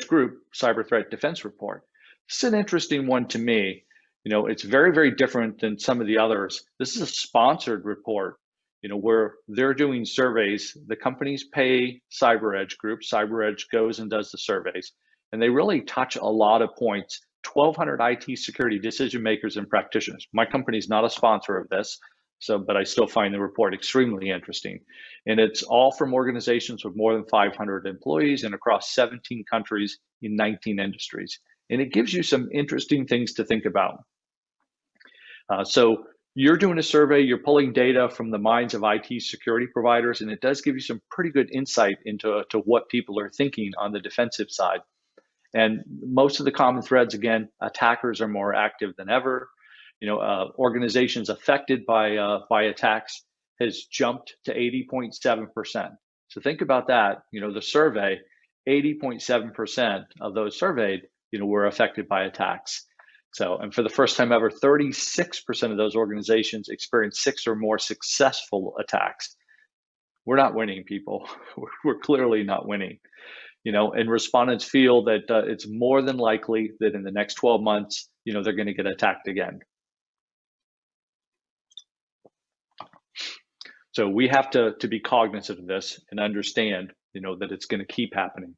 Group Cyber Threat Defense Report. It's an interesting one to me. It's very different than some of the others. This is a sponsored report, where they're doing surveys. The companies pay Cyber Edge Group. Cyber Edge goes and does the surveys, and they really touch a lot of points. 1,200 IT security decision makers and practitioners. My company is not a sponsor of this, but I still find the report extremely interesting. And it's all from organizations with more than 500 employees and across 17 countries in 19 industries. And it gives you some interesting things to think about. So you're doing a survey, you're pulling data from the minds of IT security providers, and it does give you some pretty good insight into what people are thinking on the defensive side. And most of the common threads, again, attackers are more active than ever. Organizations affected by attacks has jumped to 80.7%. So think about that. The survey, 80.7% of those surveyed, were affected by attacks. So, and for the first time ever, 36% of those organizations experienced 6 or more successful attacks. We're not winning, people. We're clearly not winning. And respondents feel that it's more than likely that in the next 12 months, they're going to get attacked again. So we have to be cognizant of this and understand, that it's going to keep happening.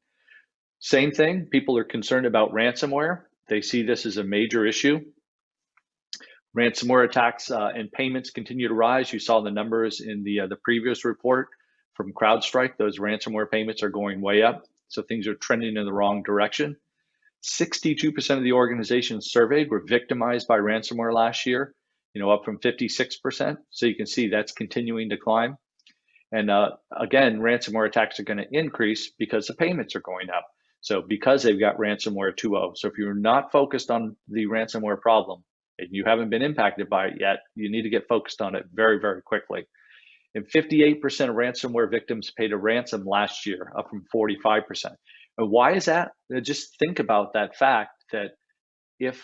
Same thing, people are concerned about ransomware. They see this as a major issue. Ransomware attacks and payments continue to rise. You saw the numbers in the previous report from CrowdStrike. Those ransomware payments are going way up. So things are trending in the wrong direction. 62% of the organizations surveyed were victimized by ransomware last year, up from 56%. So you can see that's continuing to climb. And again, ransomware attacks are going to increase because the payments are going up. So because they've got ransomware 2.0. So if you're not focused on the ransomware problem and you haven't been impacted by it yet, you need to get focused on it very, very quickly. And 58% of ransomware victims paid a ransom last year, up from 45%. And why is that? Just think about that fact that if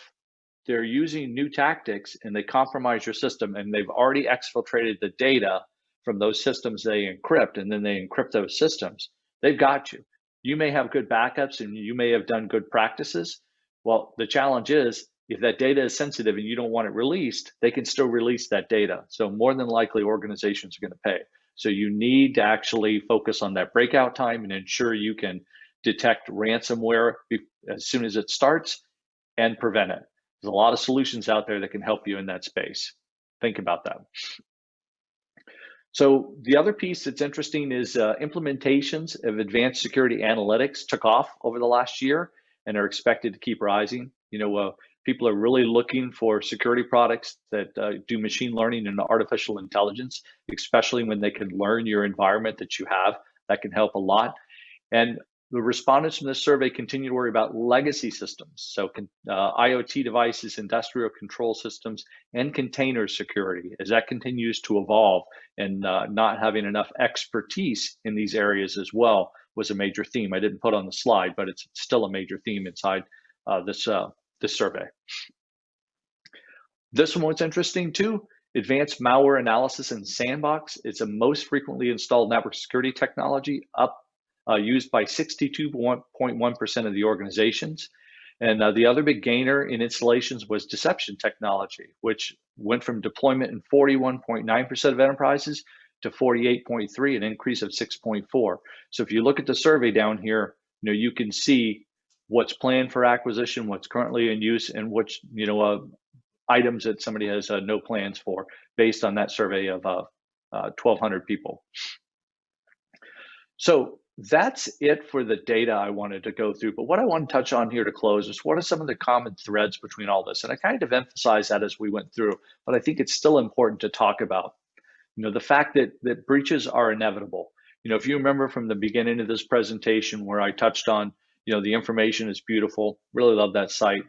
they're using new tactics and they compromise your system and they've already exfiltrated the data from those systems they encrypt, and then they encrypt those systems, they've got you. You may have good backups and you may have done good practices. Well, the challenge is if that data is sensitive and you don't want it released, they can still release that data. So more than likely organizations are going to pay. So you need to actually focus on that breakout time and ensure you can detect ransomware as soon as it starts and prevent it. There's a lot of solutions out there that can help you in that space. Think about that. So the other piece that's interesting is implementations of advanced security analytics took off over the last year and are expected to keep rising. People are really looking for security products that do machine learning and artificial intelligence, especially when they can learn your environment that you have. That can help a lot. And the respondents from this survey continue to worry about legacy systems. So IoT devices, industrial control systems, and container security as that continues to evolve, and not having enough expertise in these areas as well was a major theme. I didn't put on the slide, but it's still a major theme inside this survey. This one was interesting too. Advanced malware analysis and sandbox. It's a most frequently installed network security technology, used by 62.1% of the organizations. And the other big gainer in installations was deception technology, which went from deployment in 41.9% of enterprises to 48.3%, an increase of 6.4%. So if you look at the survey down here, you can see what's planned for acquisition, what's currently in use, and which items that somebody has no plans for, based on that survey of 1,200 people. So that's it for the data I wanted to go through. But what I want to touch on here to close is what are some of the common threads between all this? And I kind of emphasized that as we went through, but I think it's still important to talk about. The fact that breaches are inevitable. If you remember from the beginning of this presentation where I touched on, the information is beautiful. Really love that site.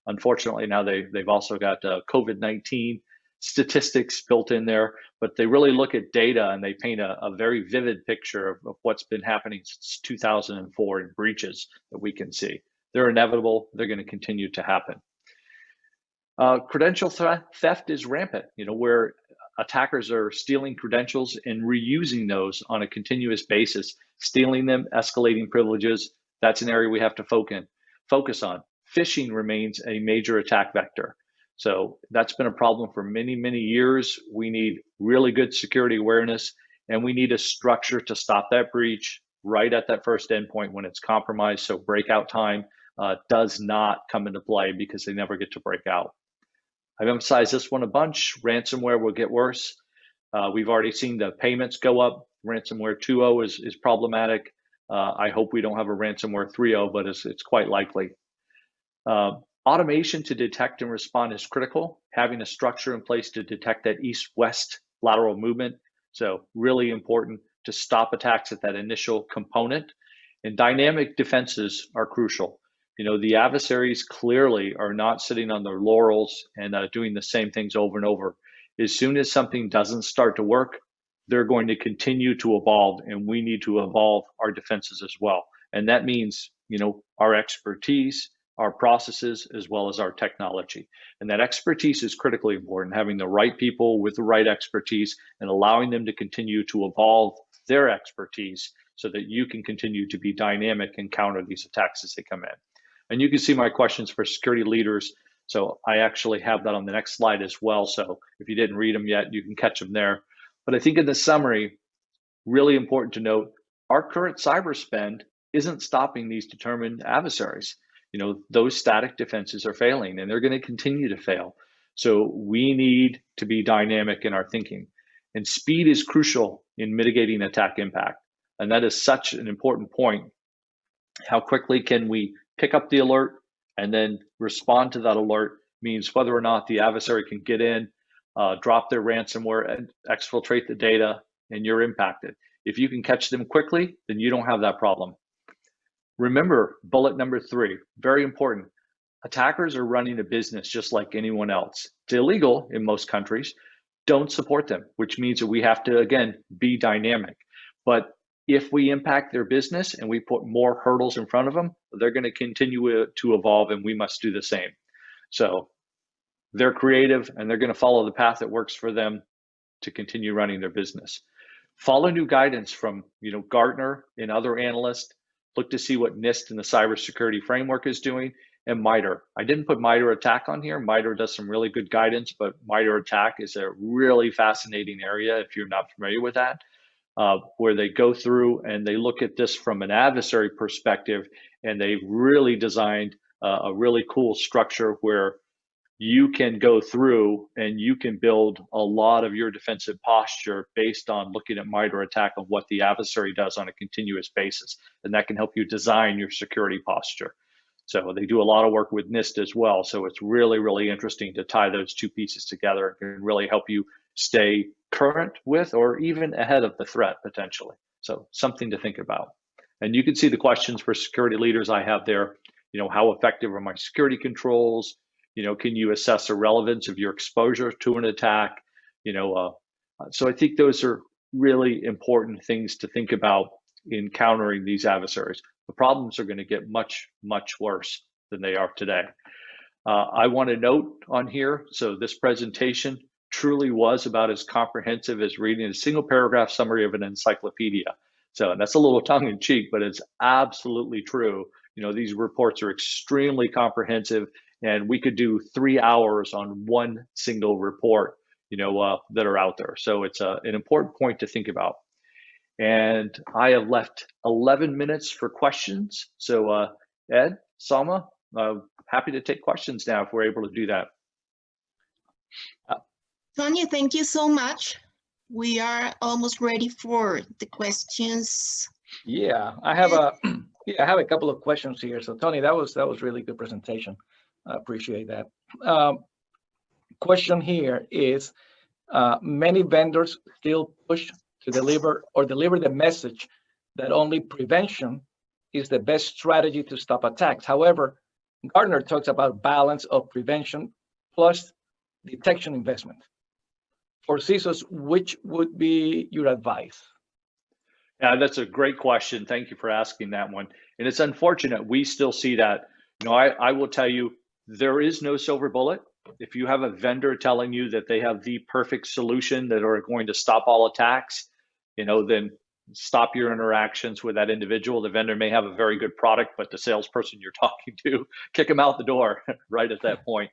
Unfortunately, now they've also got COVID-19 statistics built in there, but they really look at data and they paint a very vivid picture of what's been happening since 2004 in breaches that we can see. They're inevitable. They're going to continue to happen. Credential theft is rampant, where attackers are stealing credentials and reusing those on a continuous basis, stealing them, escalating privileges. That's an area we have to focus on. Phishing remains a major attack vector. So that's been a problem for many, many years. We need really good security awareness, and we need a structure to stop that breach right at that first endpoint when it's compromised. So breakout time does not come into play because they never get to break out. I've emphasized this one a bunch. Ransomware will get worse. We've already seen the payments go up. Ransomware 2.0 is problematic. I hope we don't have a ransomware 3.0, but it's quite likely. Automation to detect and respond is critical. Having a structure in place to detect that east-west lateral movement. So really important to stop attacks at that initial component. And dynamic defenses are crucial. The adversaries clearly are not sitting on their laurels and doing the same things over and over. As soon as something doesn't start to work, they're going to continue to evolve, and we need to evolve our defenses as well. And that means, our expertise, our processes, as well as our technology. And that expertise is critically important, having the right people with the right expertise and allowing them to continue to evolve their expertise so that you can continue to be dynamic and counter these attacks as they come in. And you can see my questions for security leaders. So I actually have that on the next slide as well. So if you didn't read them yet, you can catch them there. But I think in the summary, really important to note, our current cyber spend isn't stopping these determined adversaries. Those static defenses are failing, and they're going to continue to fail. So we need to be dynamic in our thinking. And speed is crucial in mitigating attack impact. And that is such an important point. How quickly can we pick up the alert and then respond to that alert means whether or not the adversary can get in, drop their ransomware, and exfiltrate the data, and you're impacted. If you can catch them quickly, then you don't have that problem. Remember, bullet number 3, very important. Attackers are running a business just like anyone else. It's illegal in most countries. Don't support them, which means that we have to, again, be dynamic. But if we impact their business and we put more hurdles in front of them, they're going to continue to evolve, and we must do the same. So they're creative, and they're going to follow the path that works for them to continue running their business. Follow new guidance from Gartner and other analysts. Look to see what NIST and the cybersecurity framework is doing, and MITRE. I didn't put MITRE ATT&CK on here. MITRE does some really good guidance, but MITRE ATT&CK is a really fascinating area if you're not familiar with that, where they go through and they look at this from an adversary perspective, and they've really designed a really cool structure where you can go through and you can build a lot of your defensive posture based on looking at MITRE ATT&CK and what the adversary does on a continuous basis. And that can help you design your security posture. So they do a lot of work with NIST as well. So it's really, really interesting to tie those two pieces together. It can really help you stay current with or even ahead of the threat potentially. So something to think about. And you can see the questions for security leaders I have there. How effective are my security controls? Can you assess the relevance of your exposure to an attack? So I think those are really important things to think about in countering these adversaries. The problems are going to get much, much worse than they are today. I want to note on here, so this presentation truly was about as comprehensive as reading a single paragraph summary of an encyclopedia. So that's a little tongue in cheek, but it's absolutely true. These reports are extremely comprehensive, and we could do 3 hours on one single report, that are out there. So it's an important point to think about. And I have left 11 minutes for questions. So Ed, Salma, happy to take questions now if we're able to do that. Tony, thank you so much. We are almost ready for the questions. Yeah, I have a couple of questions here. So Tony, that was really good presentation. I appreciate that. Question here is, many vendors still push to deliver the message that only prevention is the best strategy to stop attacks. However, Gartner talks about balance of prevention plus detection investment. For CISOs, which would be your advice? Yeah, that's a great question. Thank you for asking that one. And it's unfortunate we still see that. I will tell you, there is no silver bullet. If you have a vendor telling you that they have the perfect solution that are going to stop all attacks, then stop your interactions with that individual. The vendor may have a very good product, but the salesperson you're talking to, kick them out the door right at that point.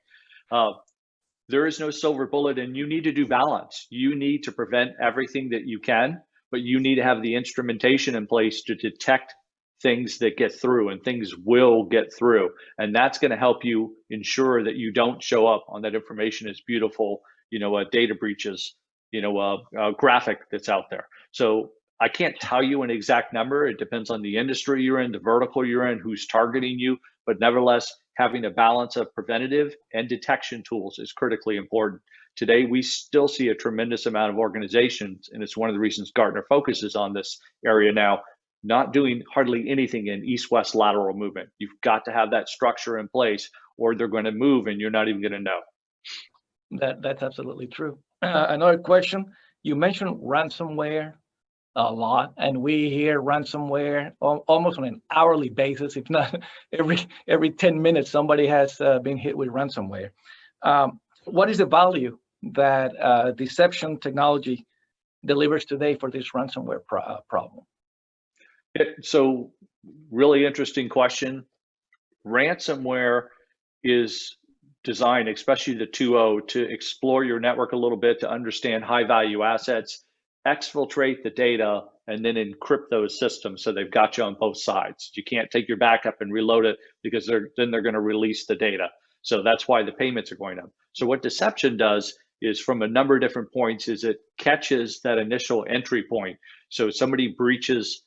There is no silver bullet, and you need to do balance. You need to prevent everything that you can, but you need to have the instrumentation in place to detect things that get through, and things will get through. And that's going to help you ensure that you don't show up on that information as beautiful, data breaches, graphic that's out there. So I can't tell you an exact number. It depends on the industry you're in, the vertical you're in, who's targeting you. But nevertheless, having a balance of preventative and detection tools is critically important. Today, we still see a tremendous amount of organizations, and it's one of the reasons Gartner focuses on this area now, not doing hardly anything in east-west lateral movement. You've got to have that structure in place, or they're going to move and you're not even going to know. That's absolutely true. Another question You mentioned ransomware a lot, and we hear ransomware almost on an hourly basis, if not every 10 minutes, somebody has been hit with ransomware. What is the value that deception technology delivers today for this ransomware problem? So really interesting question. Ransomware is designed, especially the 2.0, to explore your network a little bit, to understand high value assets, exfiltrate the data, and then encrypt those systems so they've got you on both sides. You can't take your backup and reload it because then they're going to release the data. So that's why the payments are going up. So what deception does is, from a number of different points, is it catches that initial entry point. So somebody breaches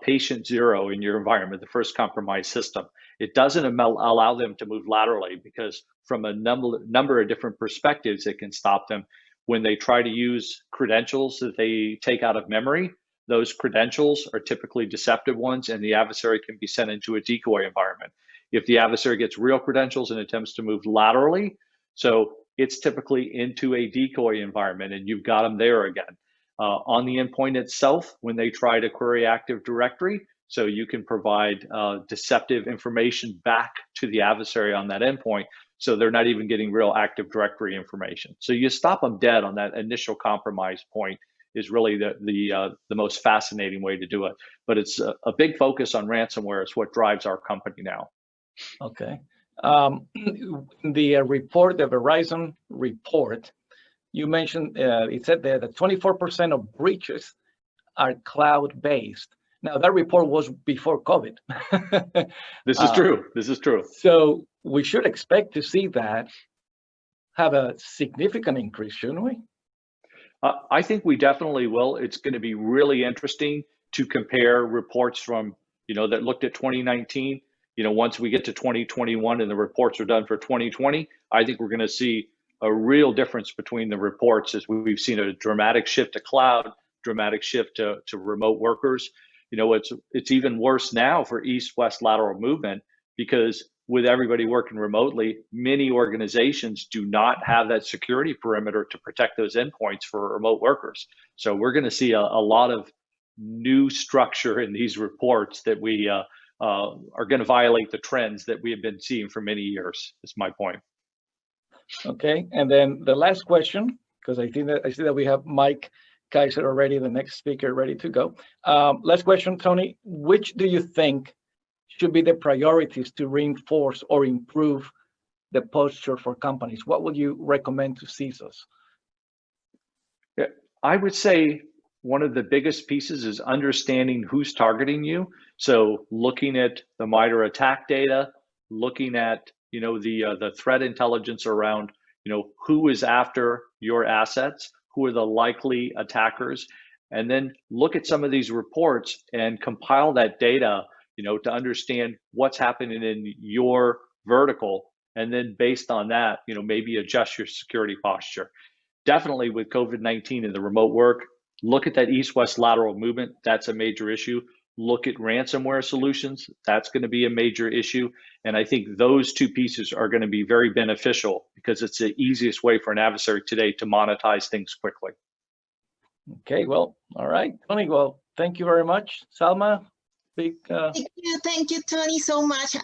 patient 0 in your environment, the first compromised system. It doesn't allow them to move laterally, because from a number of different perspectives, it can stop them. When they try to use credentials that they take out of memory, those credentials are typically deceptive ones, and the adversary can be sent into a decoy environment. If the adversary gets real credentials and attempts to move laterally, so it's typically into a decoy environment, and you've got them there again. On the endpoint itself, when they try to query Active Directory, so you can provide deceptive information back to the adversary on that endpoint, so they're not even getting real Active Directory information. So you stop them dead on that initial compromise point is really the most fascinating way to do it. But it's a big focus on ransomware is what drives our company now. Okay. The report, the Verizon report, you mentioned, it said there that 24% of breaches are cloud-based. Now, that report was before COVID. This is true. This is true. So we should expect to see that have a significant increase, shouldn't we? I think we definitely will. It's going to be really interesting to compare reports from, that looked at 2019. Once we get to 2021 and the reports are done for 2020, I think we're going to see a real difference between the reports, as we've seen a dramatic shift to cloud, dramatic shift to remote workers. It's even worse now for east-west lateral movement, because with everybody working remotely, many organizations do not have that security perimeter to protect those endpoints for remote workers. So we're going to see a lot of new structure in these reports that we are going to violate the trends that we have been seeing for many years, is my point. Okay, and then the last question, because I see that we have Mike Kaiser already, the next speaker, ready to go. Last question, Tony. Which do you think should be the priorities to reinforce or improve the posture for companies? What would you recommend to CISOs? Yeah, I would say one of the biggest pieces is understanding who's targeting you. So looking at the MITRE attack data, looking at the threat intelligence around who is after your assets, who are the likely attackers, and then look at some of these reports and compile that data to understand what's happening in your vertical, and then based on that maybe adjust your security posture. Definitely with COVID-19 and the remote work, look at that east-west lateral movement. That's a major issue. Look at ransomware solutions. That's going to be a major issue. And I think those two pieces are going to be very beneficial, because it's the easiest way for an adversary today to monetize things quickly. Okay, well, all right, Tony, well, thank you very much. Salma? Thank you, Tony, so much.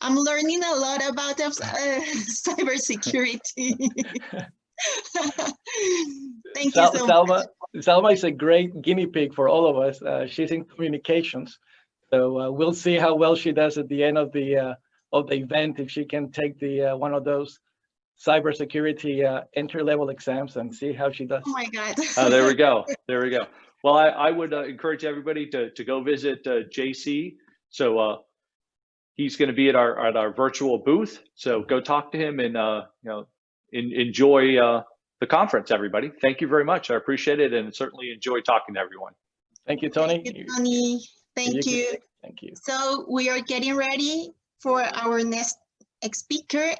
I'm learning a lot about cybersecurity. Thank you so much. Salma is a great guinea pig for all of us. She's in communications, so we'll see how well she does at the end of the event, if she can take the one of those cybersecurity entry-level exams and see how she does. Oh my God. There we go. There we go. Well, I would encourage everybody to go visit JC. So he's going to be at our virtual booth. So go talk to him and enjoy the conference, everybody. Thank you very much. I appreciate it, and certainly enjoy talking to everyone. Thank you, Tony. Thank you, Tony. Thank you. Thank you. So we are getting ready for our next speaker,